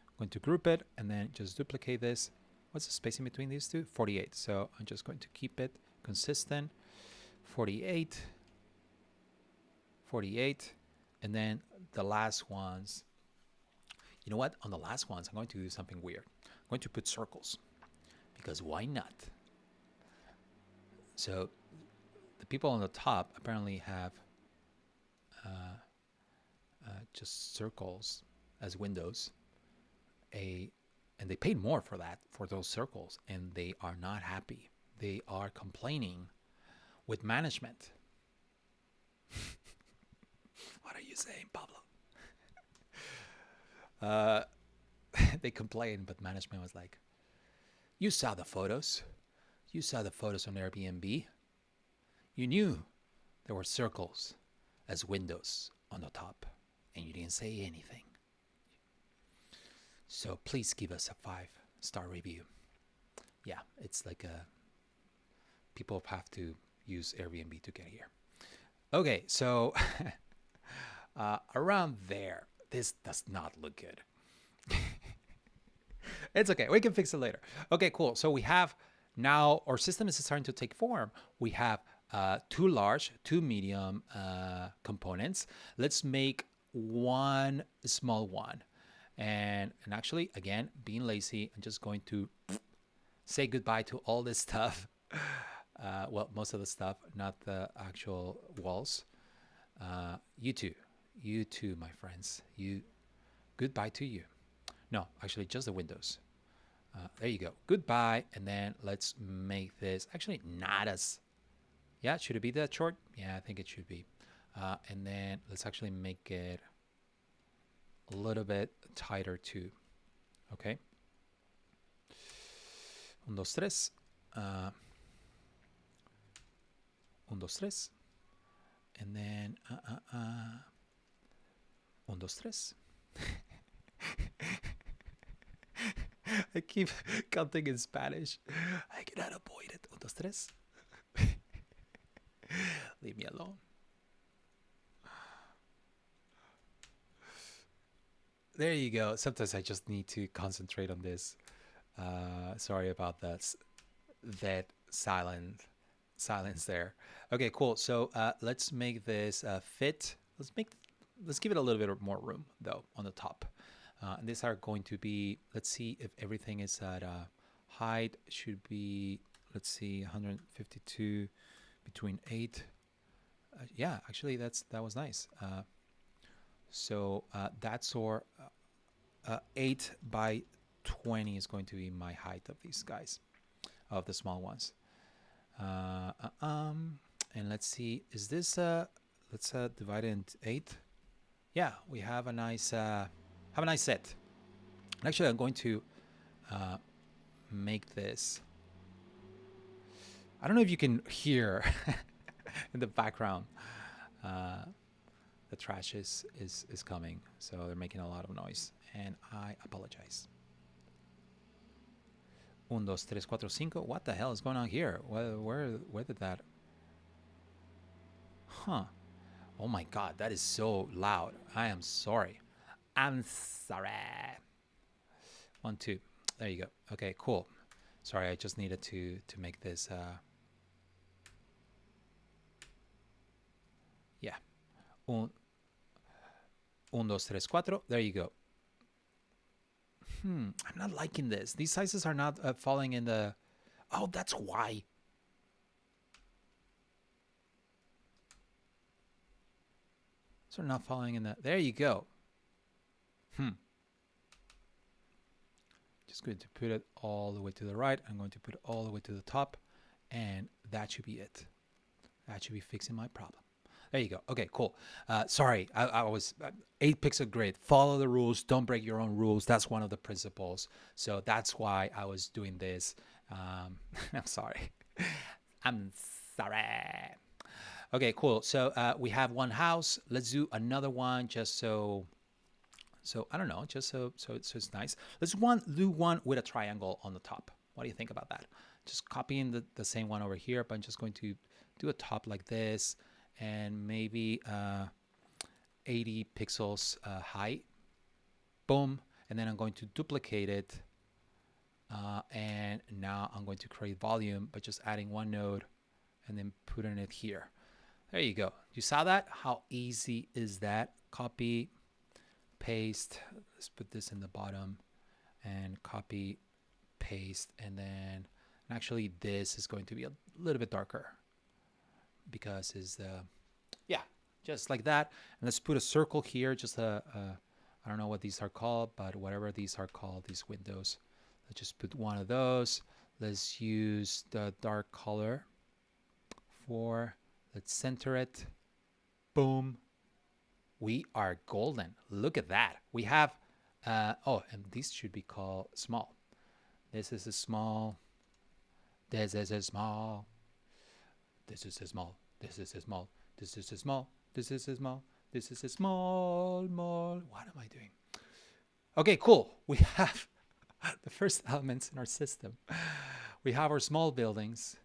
I'm going to group it and then just duplicate this. What's the spacing between these two? 48. So I'm just going to keep it consistent. 48. 48. And then the last ones, you know what? On the last ones, I'm going to do something weird. I'm going to put circles because why not? So the people on the top apparently have just circles as windows. And they paid more for that, for those circles, and they are not happy. They are complaining with management. What are you saying, Pablo? They complained, but management was like, you saw the photos. You saw the photos on Airbnb. You knew there were circles as windows on the top, and you didn't say anything. So please give us a 5-star review. Yeah, it's like people have to use Airbnb to get here. Okay, so around there, this does not look good. It's okay. We can fix it later. Okay, cool. So we have now our system is starting to take form. We have 2 large, 2 medium components. Let's make one small one. And actually, again, being lazy, I'm just going to say goodbye to all this stuff. Well, most of the stuff, not the actual walls. You too, my friends. Goodbye to you. No, actually, just the windows. There you go. Goodbye. And then let's make this actually not as. Yeah, should it be that short? Yeah, I think it should be. And then let's actually make it a little bit tighter too. Okay. 1, 2, 3. 1, 2, 3. And then 1, 2, 3. I keep counting in Spanish. I cannot avoid it. 1, 2, 3. Leave me alone. There you go. Sometimes I just need to concentrate on this. Sorry about that silence there. Okay, cool. So let's make this fit. Let's give it a little bit more room though on the top. And these are going to be. Let's see if everything is at height. Should be. Let's see, 152 between 8. Yeah, actually that was nice. So that's our 8 by 20 is going to be my height of these guys, of the small ones. And let's see, is this let's divide it into 8. Yeah, we have a nice set. Actually, I'm going to make this. I don't know if you can hear in the background. Uh, the trash is coming, so they're making a lot of noise, and I apologize. 1, 2, 3, 4, 5. What the hell is going on here? Where did that? Huh. Oh my god, that is so loud. I am sorry. I'm sorry. 1, 2. There you go. Okay, cool. Sorry, I just needed to make this. Yeah. 1, 2, 3, 4. There you go. I'm not liking this. These sizes are not falling in the. Oh, that's why. So not falling in the. There you go. Just going to put it all the way to the right. I'm going to put it all the way to the top, and that should be it. That should be fixing my problem. There you go. Okay, cool. Sorry, I was 8 pixel grid. Follow the rules. Don't break your own rules. That's one of the principles. So that's why I was doing this. I'm sorry. I'm sorry. Okay, cool. So we have one house. Let's do another one just so I don't know, just so it's nice. Let's do one with a triangle on the top. What do you think about that? Just copying the same one over here, but I'm just going to do a top like this, and maybe 80 pixels height. Boom. And then I'm going to duplicate it. And now I'm going to create volume by just adding one node and then putting it here. There you go. You saw that? How easy is that? Copy, paste. Let's put this in the bottom and copy, paste. And then actually this is going to be a little bit darker because it's yeah, just like that. And let's put a circle here. Just I don't know what these are called, but whatever these are called, these windows. Let's just put one of those. Let's use the dark color for, let's center it. Boom. We are golden. Look at that. We have, oh, and these should be called small. This is a small. This is a small. This is a small. This is a small. This is a small. This is a small. This is a small. What am I doing? Okay, cool. We have the first elements in our system. We have our small buildings,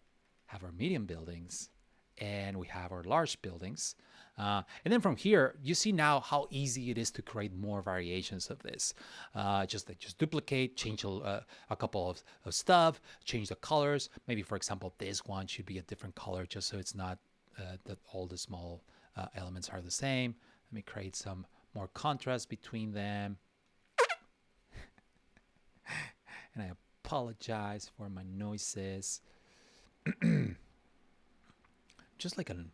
have our medium buildings, and we have our large buildings. And then from here, you see now how easy it is to create more variations of this. Just duplicate, change a couple of stuff, change the colors. Maybe, for example, this one should be a different color just so it's not that all the small elements are the same. Let me create some more contrast between them. And I apologize for my noises. Just like an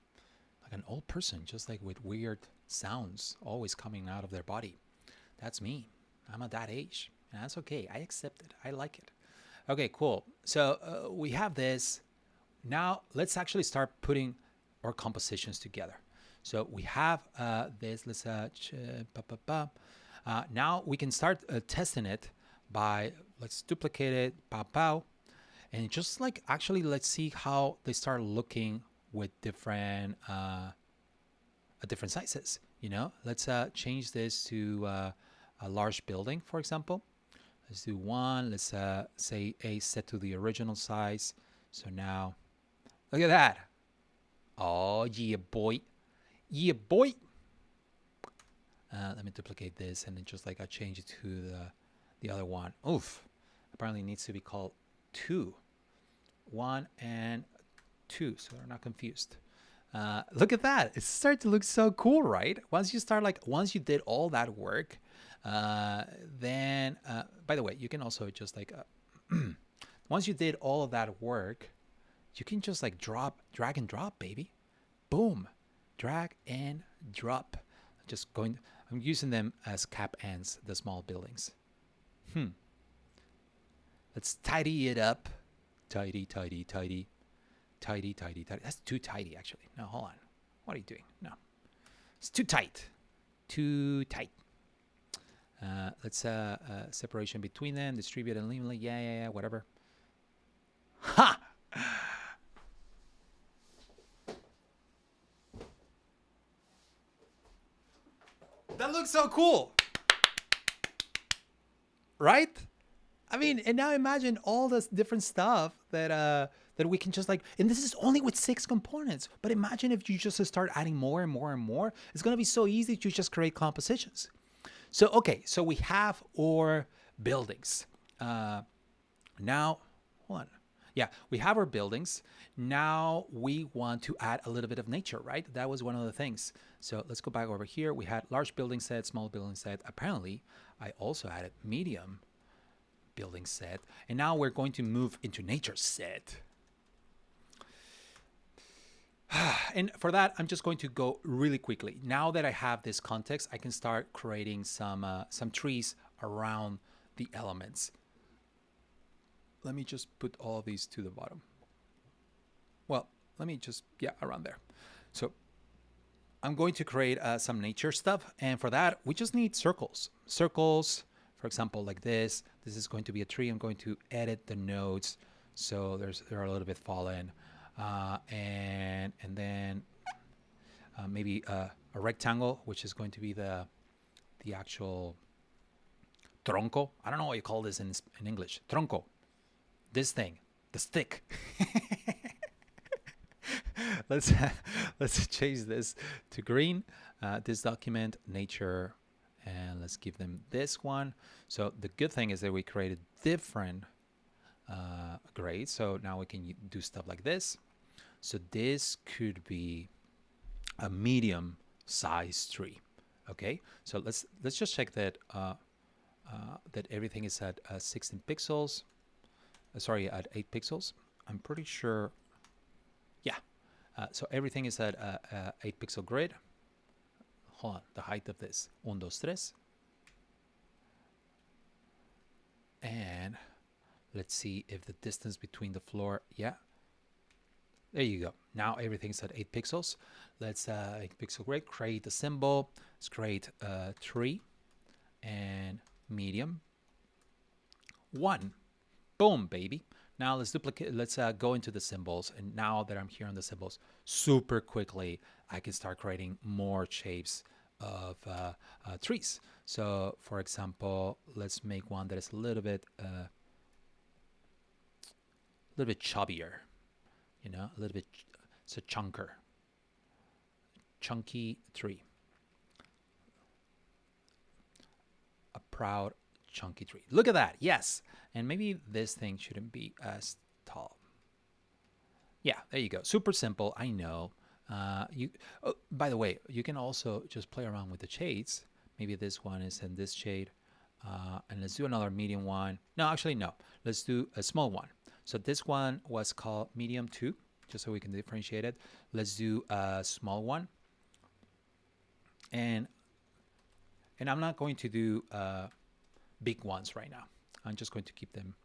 old person, just like with weird sounds always coming out of their body. That's me. I'm at that age. And that's okay. I accept it. I like it. Okay, cool. So we have this. Now let's actually start putting our compositions together. So we have this. Let's now we can start testing it by, let's duplicate it, and just like actually let's see how they start looking with different different sizes. You know, let's change this to a large building, for example. Let's do one. Let's say a set to the original size. So now, look at that. Oh yeah, boy, yeah, boy. Let me duplicate this and then just like I change it to the other one. Oof. Apparently it needs to be called 2. 1 and 2, so they're not confused. Look at that. It started to look so cool, right? Once you did all that work, then, by the way, you can also just like, once you did all of that work, you can just like drag and drop, baby. Boom. Drag and drop. I'm using them as cap ends, the small buildings. Let's tidy it up. Tidy. That's too tidy, actually. No, hold on. What are you doing? No. It's too tight. Let's separation between them, distribute and evenly. Yeah, whatever. Ha! That looks so cool, right? I mean, and now imagine all this different stuff that we can just like, and this is only with 6 components. But imagine if you just start adding more and more and more. It's gonna be so easy to just create compositions. So okay, so we have our buildings. Now, hold on. Yeah, we have our buildings. Now we want to add a little bit of nature, right? That was one of the things. So let's go back over here. We had large building set, small building set. Apparently, I also added medium building set. And now we're going to move into nature set. And for that, I'm just going to go really quickly. Now that I have this context, I can start creating some trees around the elements. Let me just put all these to the bottom. Well, let me just, yeah, around there. So I'm going to create some nature stuff. And for that, we just need circles. Circles, for example, like this. This is going to be a tree. I'm going to edit the nodes. So they're a little bit fallen. And then maybe a rectangle, which is going to be the actual tronco. I don't know what you call this in English. Tronco. This thing, the stick. let's change this to green. This document, nature, and let's give them this one. So the good thing is that we created different grades. So now we can do stuff like this. So this could be a medium size tree. Okay, so let's just check that that everything is at 16 pixels. Sorry, at 8 pixels. I'm pretty sure. Yeah. So everything is at 8 pixel grid. Hold on. The height of this. 1, 2, 3. And let's see if the distance between the floor. Yeah. There you go. Now everything's at 8 pixels. Let's 8 pixel grid. Create a symbol. Let's create a tree and medium 1. Boom, baby. Now let's duplicate. Let's go into the symbols. And now that I'm here on the symbols, super quickly, I can start creating more shapes of trees. So, for example, let's make one that is a little bit chubbier. You know, a little bit. It's a chunky tree. A proud chunky tree. Look at that. Yes. And maybe this thing shouldn't be as tall. Yeah, there you go. Super simple. I know. By the way, you can also just play around with the shades. Maybe this one is in this shade. And let's do another medium one. No, actually, no. Let's do a small one. So this one was called medium 2, just so we can differentiate it. Let's do a small one. And I'm not going to do big ones right now. I'm just going to keep them.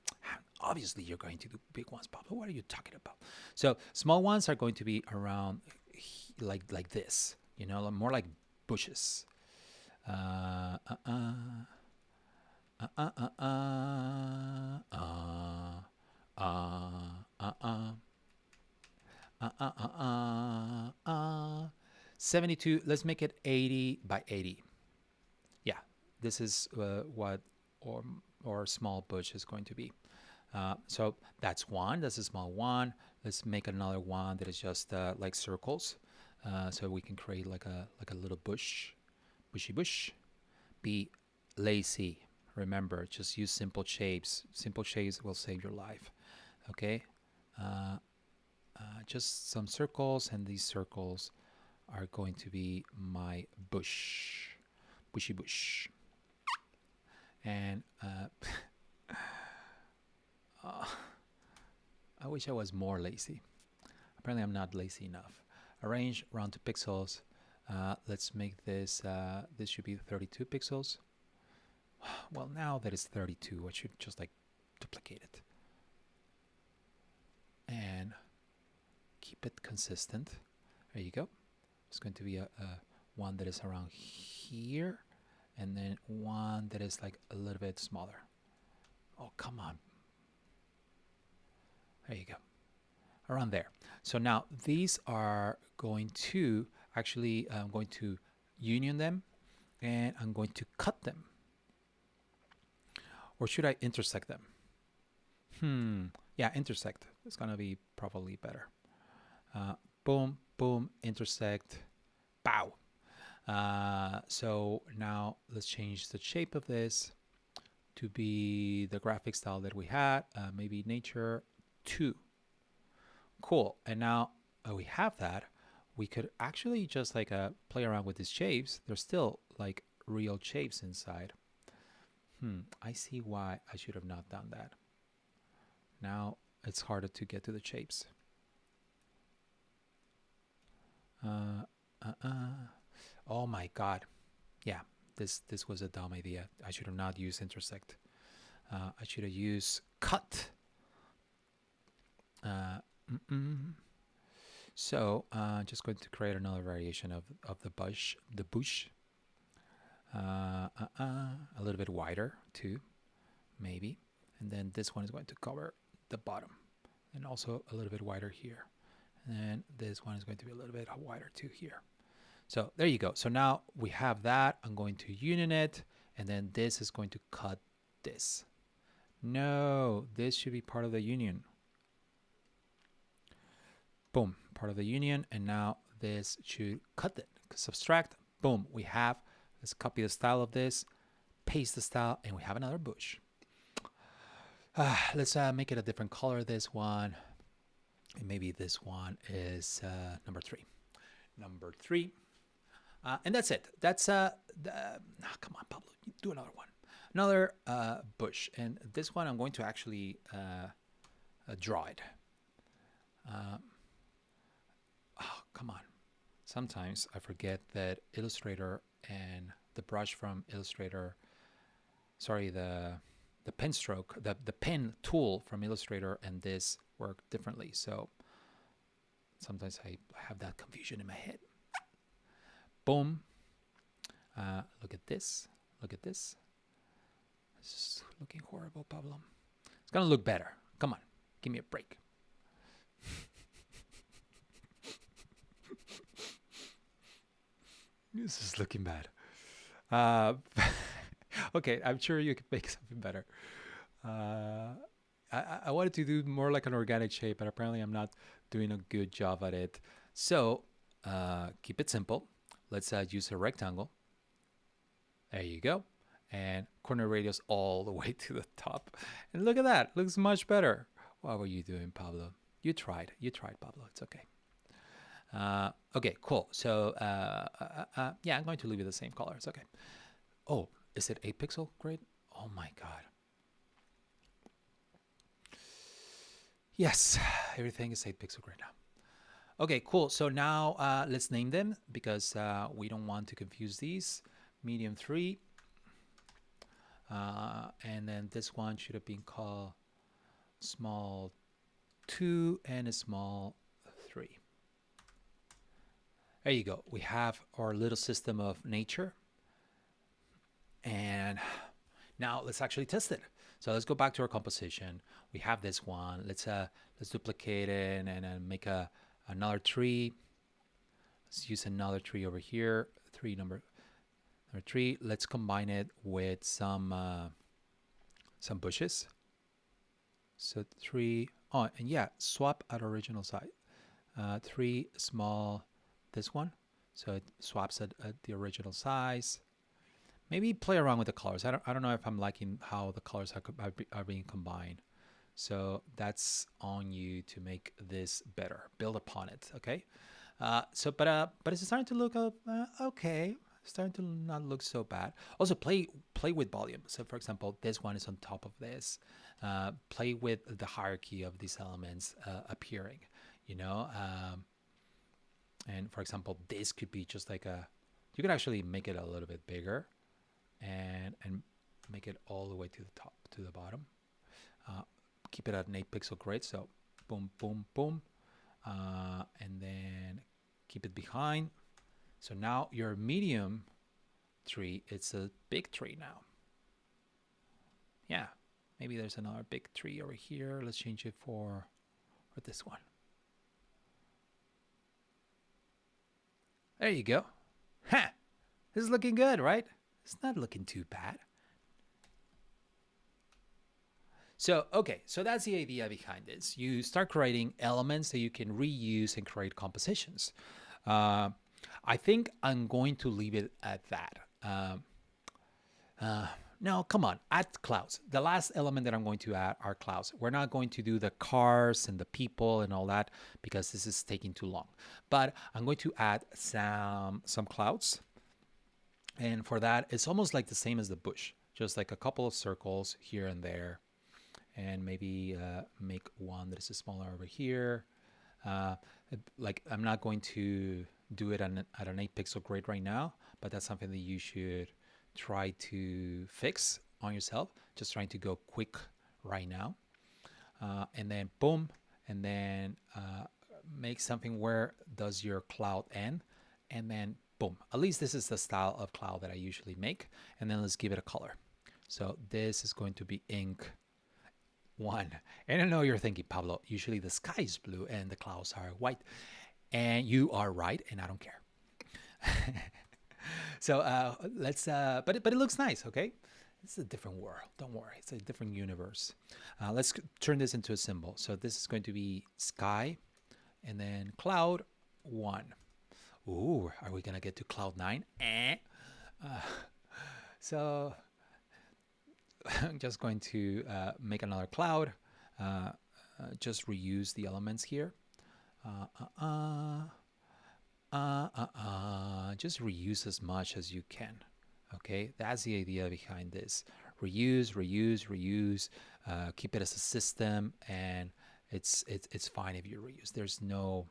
Obviously, you're going to do big ones, Pablo. What are you talking about? So small ones are going to be around like this, you know, more like bushes. Uh. 72. Let's make it 80 by 80. Yeah, this is what or small bush is going to be. So that's one. That's a small one. Let's make another one that is just like circles, so we can create like a little bushy bush. Be lazy. Remember, just use simple shapes. Simple shapes will save your life. Okay. Just some circles, and these circles are going to be my bushy bush. And I wish I was more lazy. Apparently I'm not lazy enough. Arrange round to pixels. Let's make this, this should be 32 pixels. Well, now that it's 32, I should just like duplicate it. And keep it consistent. There you go. It's going to be a one that is around here. and then one that is like a little bit smaller. Oh, come on. There you go. Around there. So now these are going to actually, I'm going to union them and I'm going to cut them. Or should I intersect them? Yeah, intersect. It's going to be probably better. Boom, boom, intersect, pow. So now let's change the shape of this to be the graphic style that we had, maybe nature 2. Cool. And now we have that. We could actually just like play around with these shapes. There's still like real shapes inside. I see why I should have not done that. Now it's harder to get to the shapes. Oh my God. Yeah, this was a dumb idea. I should have not used intersect. I should have used cut. So just going to create another variation of the bush. A little bit wider too, maybe. And then this one is going to cover the bottom, and also a little bit wider here. And then this one is going to be a little bit wider too here. So there you go. So now we have that. I'm going to union it, and then this is going to cut this. No, this should be part of the union. Boom, part of the union, and now this should cut it. Subtract, boom, we have. Let's copy the style of this, paste the style, and we have another bush. Let's make it a different color, this one. And maybe this one is number 3. Number 3. And that's it. That's, come on, Pablo, do another one. Another bush. And this one I'm going to actually draw it. Oh, come on. Sometimes I forget that Illustrator and the brush from Illustrator, sorry, the pen stroke, the pen tool from Illustrator and this work differently. So sometimes I have that confusion in my head. Boom. Look at this. Look at this. This is looking horrible, Pablo. It's going to look better. Come on. Give me a break. This is looking bad. Okay, I'm sure you could make something better. I wanted to do more like an organic shape, but apparently I'm not doing a good job at it. So keep it simple. Let's use a rectangle. There you go. And corner radius all the way to the top. And look at that. Looks much better. What were you doing, Pablo? You tried, Pablo. It's okay. Okay, cool. So yeah, I'm going to leave it the same color. It's okay. Oh, is it 8 pixel grid? Oh my God. Yes, everything is 8 pixel grid now. Okay, cool. So now let's name them because we don't want to confuse these. Medium 3. And then this one should have been called small 2 and a small 3. There you go. We have our little system of nature. And now let's actually test it. So let's go back to our composition. We have this one. Let's duplicate it and make another tree. Let's use another tree over here. Number 3. Let's combine it with some bushes. So 3. Oh, and yeah, swap at original size. 3 small. This one, so it swaps at the original size. Maybe play around with the colors. I don't know if I'm liking how the colors are being combined. So that's on you to make this better. Build upon it, okay? But it's starting to look okay. Starting to not look so bad. Also, play with volume. So for example, this one is on top of this. Play with the hierarchy of these elements appearing. You know. And for example, this could be just like you could actually make it a little bit bigger and make it all the way to the top, to the bottom. Keep it at an 8 pixel grid. So boom, boom, boom. And then keep it behind. So now your medium tree. It's a big tree now. Yeah, maybe there's another big tree over here. Let's change it for this one. There you go. Ha! This is looking good, right? It's not looking too bad. So, okay, so that's the idea behind this. You start creating elements that you can reuse and create compositions. I think I'm going to leave it at that. No, come on, add clouds. The last element that I'm going to add are clouds. We're not going to do the cars and the people and all that because this is taking too long. But I'm going to add some clouds. And for that, it's almost like the same as the bush, just like a couple of circles here and there. And maybe make one that is smaller over here. Like I'm not going to do it at an 8-pixel grid right now, but that's something that you should try to fix on yourself. Just trying to go quick right now. And then boom, and then make something where does your cloud end, and then boom. At least this is the style of cloud that I usually make. And then let's give it a color. So this is going to be ink 1. And I know you're thinking, Pablo, usually the sky is blue and the clouds are white. And you are right, and I don't care. So let's, but it looks nice, okay? It's a different world. Don't worry, it's a different universe. Let's turn this into a symbol. So this is going to be sky, and then cloud 1. Ooh, are we gonna get to cloud 9? So I'm just going to make another cloud. Just reuse the elements here. Just reuse as much as you can. Okay, that's the idea behind this. Reuse, reuse, reuse. Keep it as a system, and it's fine if you reuse. There's no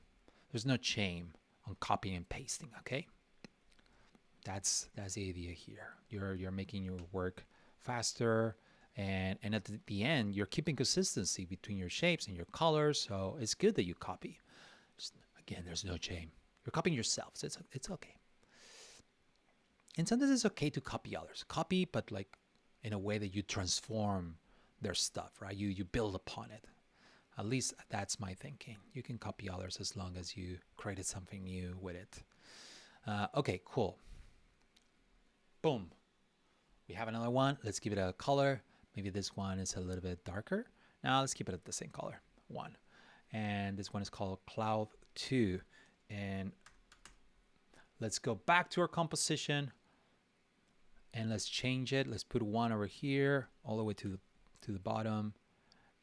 shame on copying and pasting. Okay, that's the idea here. You're making your work faster, and at the end you're keeping consistency between your shapes and your colors. So it's good that you copy. Again, there's no shame. You're copying yourself, so it's okay. And sometimes it's okay to copy others. Copy, but like in a way that you transform their stuff, right? You build upon it. At least that's my thinking. You can copy others as long as you created something new with it. Okay, cool. Boom. We have another one. Let's give it a color. Maybe this one is a little bit darker. Now let's keep it at the same color, 1. And this one is called Cloud 2. And let's go back to our composition and let's change it. Let's put 1 over here all the way to the bottom.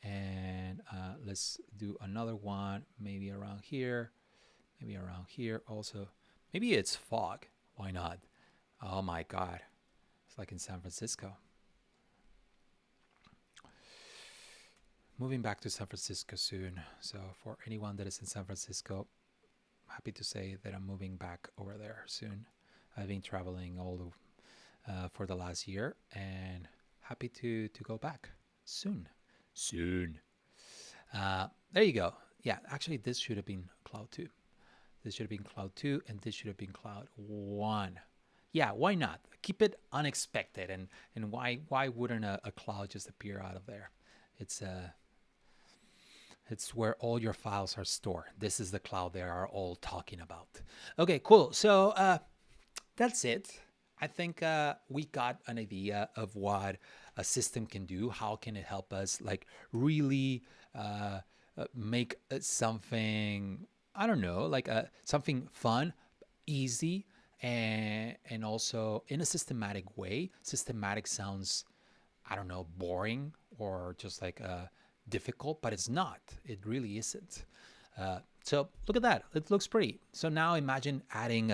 And let's do another one, maybe around here, maybe around here also. Maybe it's fog. Why not? Oh my God. It's like in San Francisco. Moving back to San Francisco soon. So for anyone that is in San Francisco, happy to say that I'm moving back over there soon. I've been traveling for the last year, and happy to go back soon. There you go. Yeah, actually this should have been cloud 2. This should have been cloud 2, and this should have been cloud 1. Yeah, why not? Keep it unexpected, and why wouldn't a cloud just appear out of there? It's where all your files are stored. This is the cloud they are all talking about. Okay, cool. So that's it. I think we got an idea of what a system can do. How can it help us like really make something, I don't know, like something fun, easy, and also in a systematic way. Systematic sounds, I don't know, boring or just like difficult, but it's not. It really isn't. So look at that. It looks pretty. So now imagine adding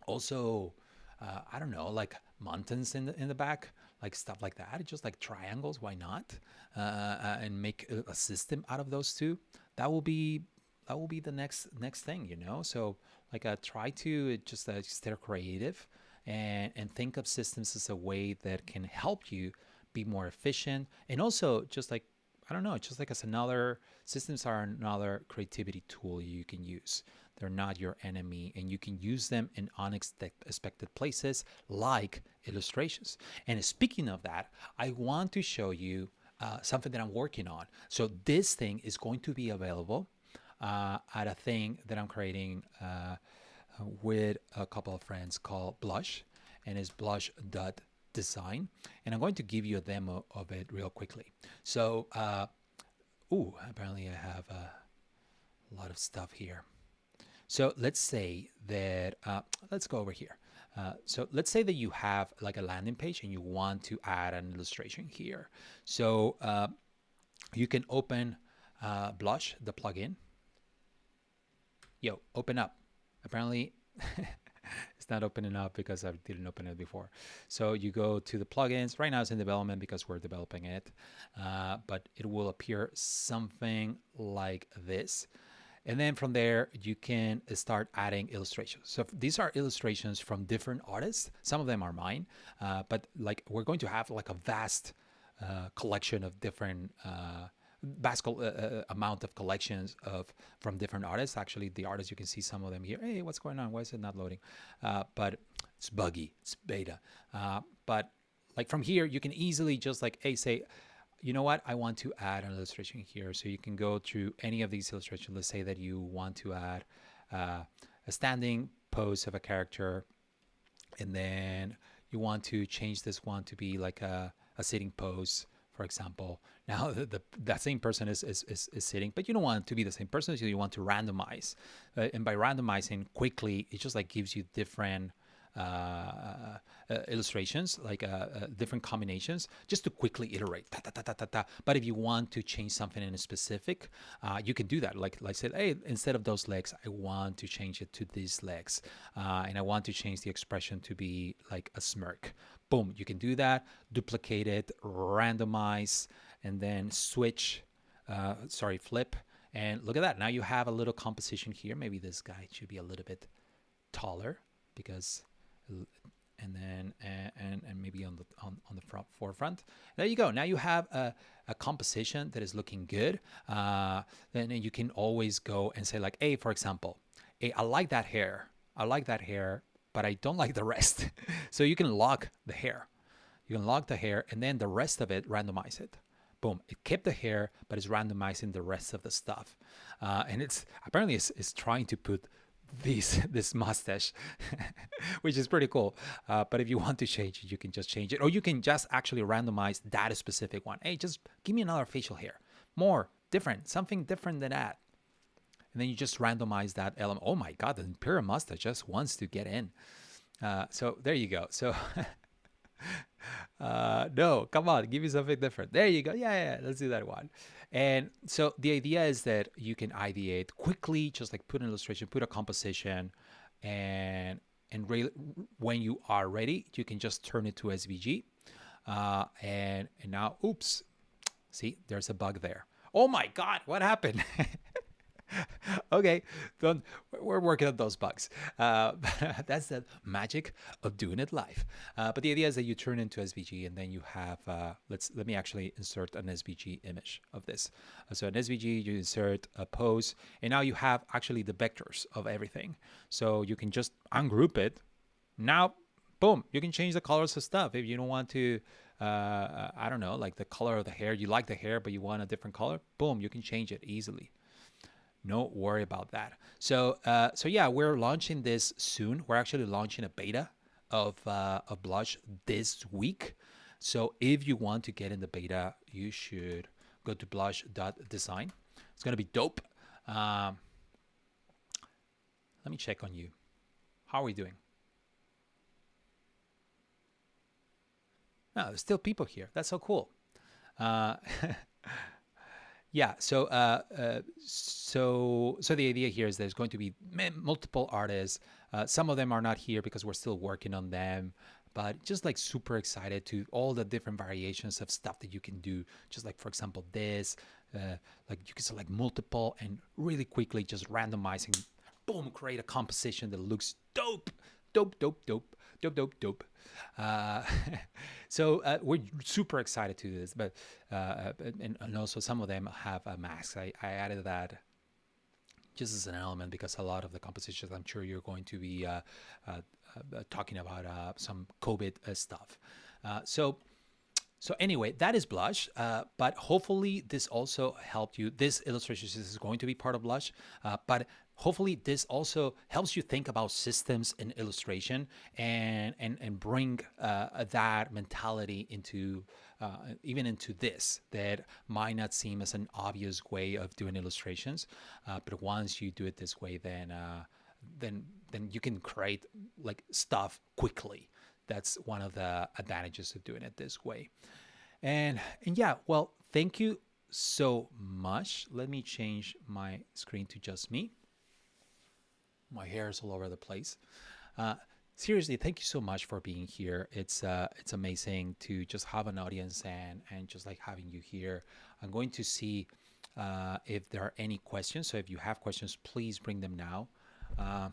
also, I don't know, like mountains in the back, like stuff like that. Just like triangles. Why not? And make a system out of those two. That will be the next thing, you know. So like try to just stay creative and think of systems as a way that can help you be more efficient, and also just like, I don't know, just like as another, systems are another creativity tool you can use. they're not your enemy, and you can use them in unexpected places like illustrations. And speaking of that, I want to show you something that I'm working on. So this thing is going to be available at a thing that I'm creating with a couple of friends called Blush, and it's blush.design. And I'm going to give you a demo of it real quickly. So, apparently I have a lot of stuff here. So let's say that, let's go over here. So let's say that you have like a landing page and you want to add an illustration here. So you can open Blush, the plugin. Yo, open up. Apparently it's not opening up because I didn't open it before. So you go to the plugins. Right now it's in development because we're developing it, but it will appear something like this. And then from there, you can start adding illustrations. So these are illustrations from different artists. Some of them are mine, but like we're going to have like a vast collection of different amount of collections from different artists. Actually, the artists, you can see some of them here. Hey, what's going on? Why is it not loading? But it's buggy. It's beta. But like from here, you can easily just like, hey, say, you know what? I want to add an illustration here. So you can go through any of these illustrations. Let's say that you want to add a standing pose of a character, and then you want to change this one to be like a sitting pose, for example. Now that same person is sitting, but you don't want it to be the same person, so you want to randomize. And by randomizing quickly, it just like gives you different illustrations, like different combinations, just to quickly iterate. But if you want to change something in a specific, you can do that. Like say, hey, instead of those legs, I want to change it to these legs, and I want to change the expression to be like a smirk. Boom, you can do that. Duplicate it, randomize, and then switch. Flip. And look at that. Now you have a little composition here. Maybe this guy should be a little bit taller because. And then and maybe on the forefront. There you go. Now you have a composition that is looking good. Then you can always go and say like, hey, for example, hey, I like that hair, but I don't like the rest. So you can lock the hair. And then the rest of it, randomize it. Boom, it kept the hair, but it's randomizing the rest of the stuff. And it's apparently it's trying to put this mustache, which is pretty cool. But if you want to change it, you can just change it, or you can just actually randomize that specific one. Hey, just give me another facial hair, more different, something different than that. And then you just randomize that element. Oh my God, the Imperial mustache just wants to get in. So there you go. So no, come on, give me something different. There you go. Yeah, let's do that one. And so the idea is that you can ideate quickly, just like put an illustration, put a composition, and when you are ready, you can just turn it to SVG. And now, oops, see, there's a bug there. Oh my God, what happened? Okay, we're working on those bugs. That's the magic of doing it live. But the idea is that you turn into SVG, and then you have, let me actually insert an SVG image of this. So an SVG, you insert a pose, and now you have actually the vectors of everything. So you can just ungroup it. Now, boom, you can change the colors of stuff. If you don't want to, I don't know, like the color of the hair, you like the hair, but you want a different color, boom, you can change it easily. No worry about that. So yeah, we're launching this soon. We're actually launching a beta of Blush this week. So if you want to get in the beta, you should go to blush.design. It's gonna be dope. Let me check on you. How are we doing? No, there's still people here. That's so cool. Yeah, so the idea here is there's going to be multiple artists. Some of them are not here because we're still working on them, but just like super excited to all the different variations of stuff that you can do. Just like, for example, this, like you can select multiple and really quickly just randomizing, boom, create a composition that looks dope. So we're super excited to do this, but and also some of them have masks. I added that just as an element, because a lot of the compositions, I'm sure you're going to be talking about some COVID stuff. So so anyway, that is Blush, but hopefully this also helped you. This illustration is going to be part of Blush, but hopefully this also helps you think about systems in illustration and bring that mentality into even into this that might not seem as an obvious way of doing illustrations, but once you do it this way, then then you can create like stuff quickly. That's one of the advantages of doing it this way. And yeah, well, thank you so much. Let me change my screen to just me. My hair is all over the place. Uh, Seriously, thank you so much for being here. It's amazing to just have an audience and just like having you here. I'm going to see if there are any questions. So if you have questions, please bring them now. Uh,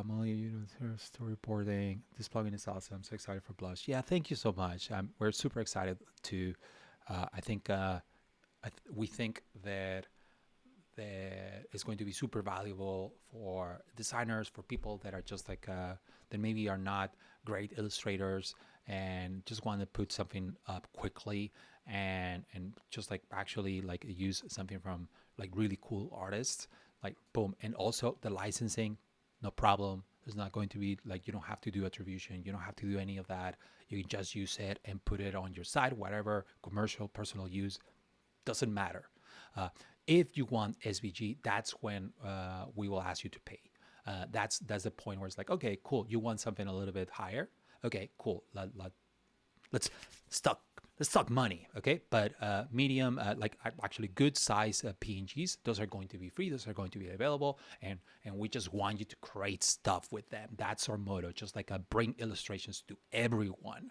Molly, you know, storyboarding. This plugin is awesome. I'm so excited for Blush. Yeah, thank you so much. We're super excited to. I think we think that is going to be super valuable for designers, for people that are just like that maybe are not great illustrators and just want to put something up quickly and just like actually like use something from like really cool artists, like boom. And also the licensing, no problem. There's not going to be like, you don't have to do attribution, you don't have to do any of that. You can just use it and put it on your site, whatever, commercial, personal use, doesn't matter. If you want SVG, that's when we will ask you to pay. That's the point where it's like, okay, cool. You want something a little bit higher? Okay, cool. Let's talk let's talk money, okay? But medium, like actually good size PNGs, those are going to be free. Those are going to be available, and we just want you to create stuff with them. That's our motto. Just like bring illustrations to everyone,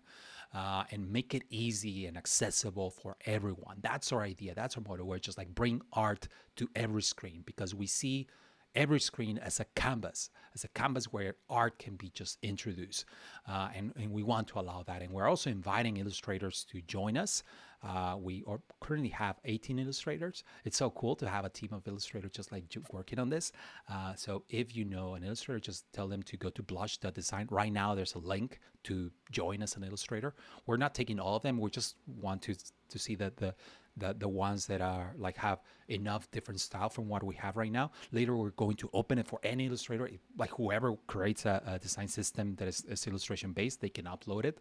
and make it easy and accessible for everyone. That's our idea. That's our motto. We're just like bring art to every screen, because we see every screen as a canvas where art can be just introduced. And we want to allow that. And we're also inviting illustrators to join us. We currently have 18 illustrators. It's so cool to have a team of illustrators just like working on this. So if you know an illustrator, just tell them to go to blush.design. Right now, there's a link to join as an illustrator. We're not taking all of them. We just want to see that the ones that are like have enough different style from what we have right now. Later, we're going to open it for any illustrator, like whoever creates a design system that is illustration based, they can upload it.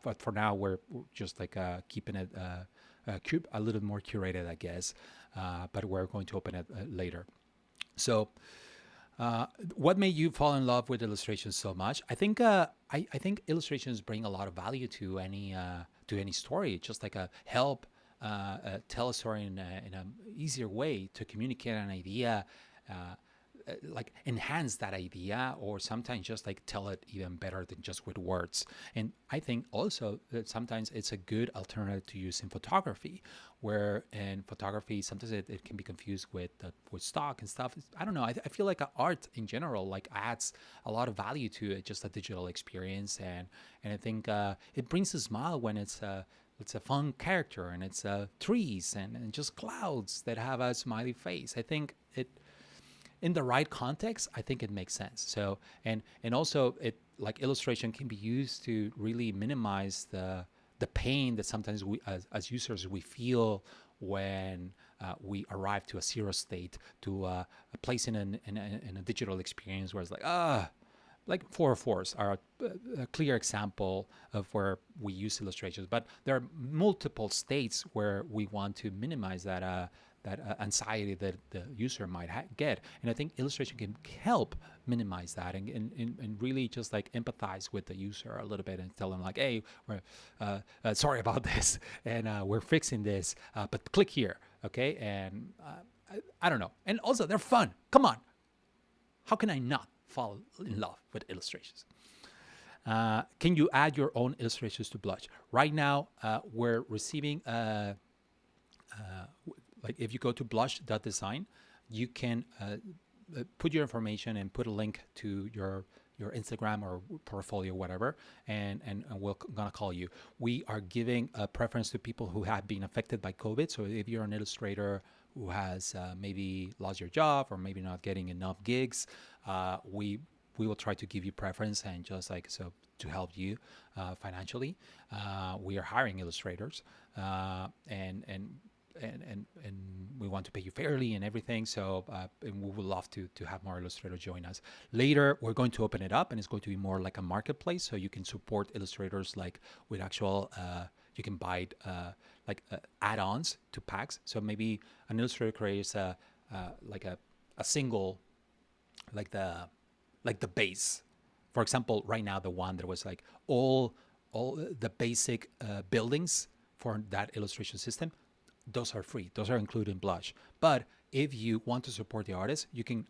But for now, we're just like keeping it a little more curated, I guess. But we're going to open it later. So, what made you fall in love with illustrations so much? I think I think illustrations bring a lot of value to any story. Just like a help tell a story in an easier way, to communicate an idea, like enhance that idea, or sometimes just like tell it even better than just with words. And I think also that sometimes it's a good alternative to use in photography, where in photography sometimes it can be confused with stock and stuff. I don't know. I feel like art in general like adds a lot of value to it, just a digital experience, and I think it brings a smile when it's a fun character and it's trees and just clouds that have a smiley face. I think it, in the right context, I think it makes sense. So and also it, like, illustration can be used to really minimize the pain that sometimes we as users we feel when we arrive to a zero state, to a place in a digital experience where it's like like 404s are a clear example of where we use illustrations, but there are multiple states where we want to minimize that anxiety that the user might get. And I think illustration can help minimize that and really just like empathize with the user a little bit and tell them like, hey, we're sorry about this, and we're fixing this, but click here, okay? And I don't know. And also, they're fun. Come on. How can I not fall in love with illustrations? Can you add your own illustrations to Blush? Right now, we're receiving like if you go to blush.design, you can put your information and put a link to your Instagram or portfolio, whatever, and we're gonna call you. We are giving a preference to people who have been affected by COVID. So if you're an illustrator who has maybe lost your job or maybe not getting enough gigs, we will try to give you preference and just like so to help you financially. We are hiring illustrators, and we want to pay you fairly and everything. So and we would love to have more illustrators join us. Later, we're going to open it up, and it's going to be more like a marketplace, so you can support illustrators like with actual. You can buy add-ons to packs. So maybe an illustrator creates like a single like the base. For example, right now the one that was like all the basic buildings for that illustration system, those are free. Those are included in Blush. But if you want to support the artist, you can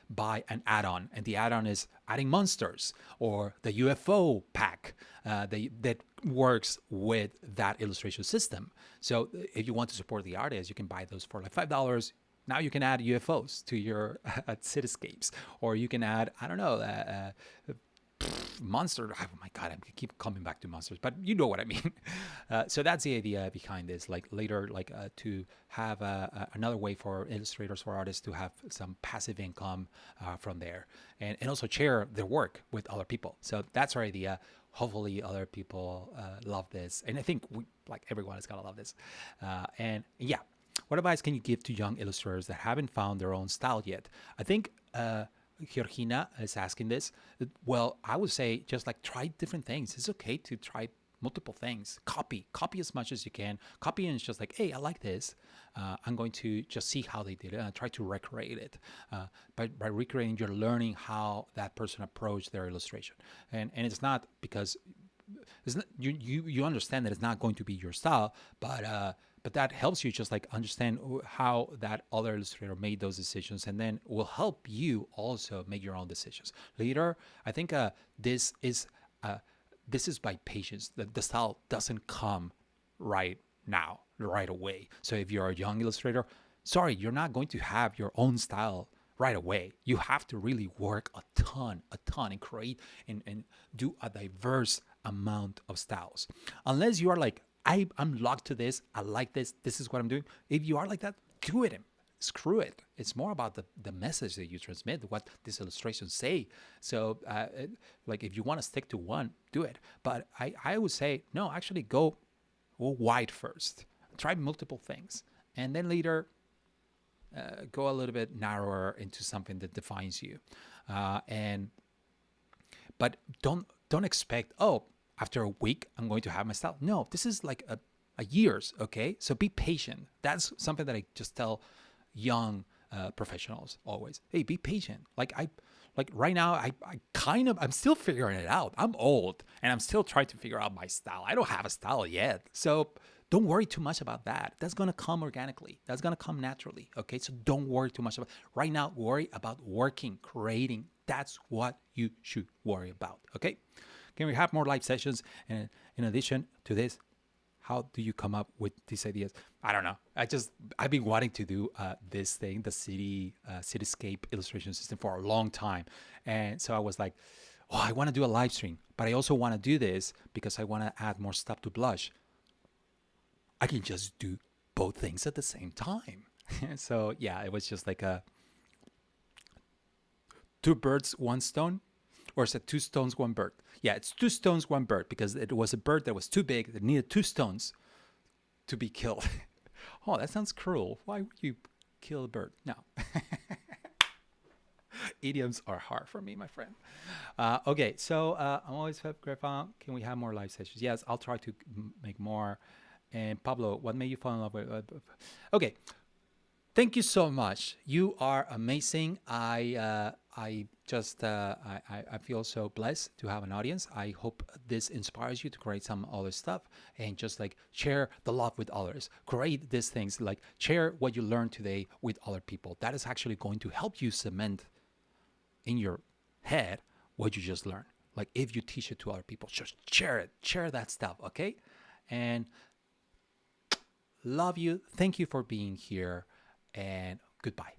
buy an add-on, and the add-on is adding monsters or the UFO pack that works with that illustration system. So if you want to support the artist, you can buy those for like $5. Now you can add UFOs to your cityscapes, or you can add, I don't know, monster. Oh my God, I keep coming back to monsters, but you know what I mean. So that's the idea behind this. Like later, to have another way for illustrators, for artists to have some passive income from there, and also share their work with other people. So that's our idea. Hopefully, other people love this, and I think everyone is gonna love this. And yeah. What advice can you give to young illustrators that haven't found their own style yet? I think Georgina is asking this. Well, I would say just try different things. It's okay to try multiple things. Copy as much as you can. Copy and it's just hey, I like this. I'm going to just see how they did it and try to recreate it. By recreating, you're learning how that person approached their illustration. And it's not because it's not, you understand that it's not going to be your style, but that helps you just understand how that other illustrator made those decisions, and then will help you also make your own decisions later. I think this is by patience. The style doesn't come right now, right away. So if you're a young illustrator, sorry, you're not going to have your own style right away. You have to really work a ton, and create and do a diverse amount of styles. Unless you are I'm locked to this. I like this. This is what I'm doing. If you are like that, do it. Screw it. It's more about the message that you transmit, what these illustrations say. So, if you want to stick to one, do it. But I would say, no, actually go wide first. Try multiple things. And then later, go a little bit narrower into something that defines you. But don't expect, after a week, I'm going to have my style. No, this is a years, okay? So be patient. That's something that I just tell young professionals always. Hey, be patient. Right now, I'm still figuring it out. I'm old, and I'm still trying to figure out my style. I don't have a style yet. So don't worry too much about that. That's going to come organically. That's going to come naturally, okay? So don't worry too much about it. Right now, worry about working, creating. That's what you should worry about, okay? Can we have more live sessions? And in addition to this, how do you come up with these ideas? I don't know. I've been wanting to do this thing, the Cityscape illustration system, for a long time. And so I was like, I want to do a live stream, but I also want to do this because I want to add more stuff to Blush. I can just do both things at the same time. So yeah, it was just two birds, one stone. Or is it two stones, one bird? Yeah, it's two stones, one bird, because it was a bird that was too big that needed two stones to be killed. Oh, that sounds cruel. Why would you kill a bird? No. Idioms are hard for me, my friend. Okay, so I'm always Grefan. Can we have more live sessions? Yes, I'll try to make more. And Pablo, what made you fall in love with? Okay, thank you so much. You are amazing. I feel so blessed to have an audience. I hope this inspires you to create some other stuff and just share the love with others. Create these things, share what you learned today with other people. That is actually going to help you cement in your head what you just learned. If you teach it to other people, just share that stuff, okay? And love you. Thank you for being here, and goodbye.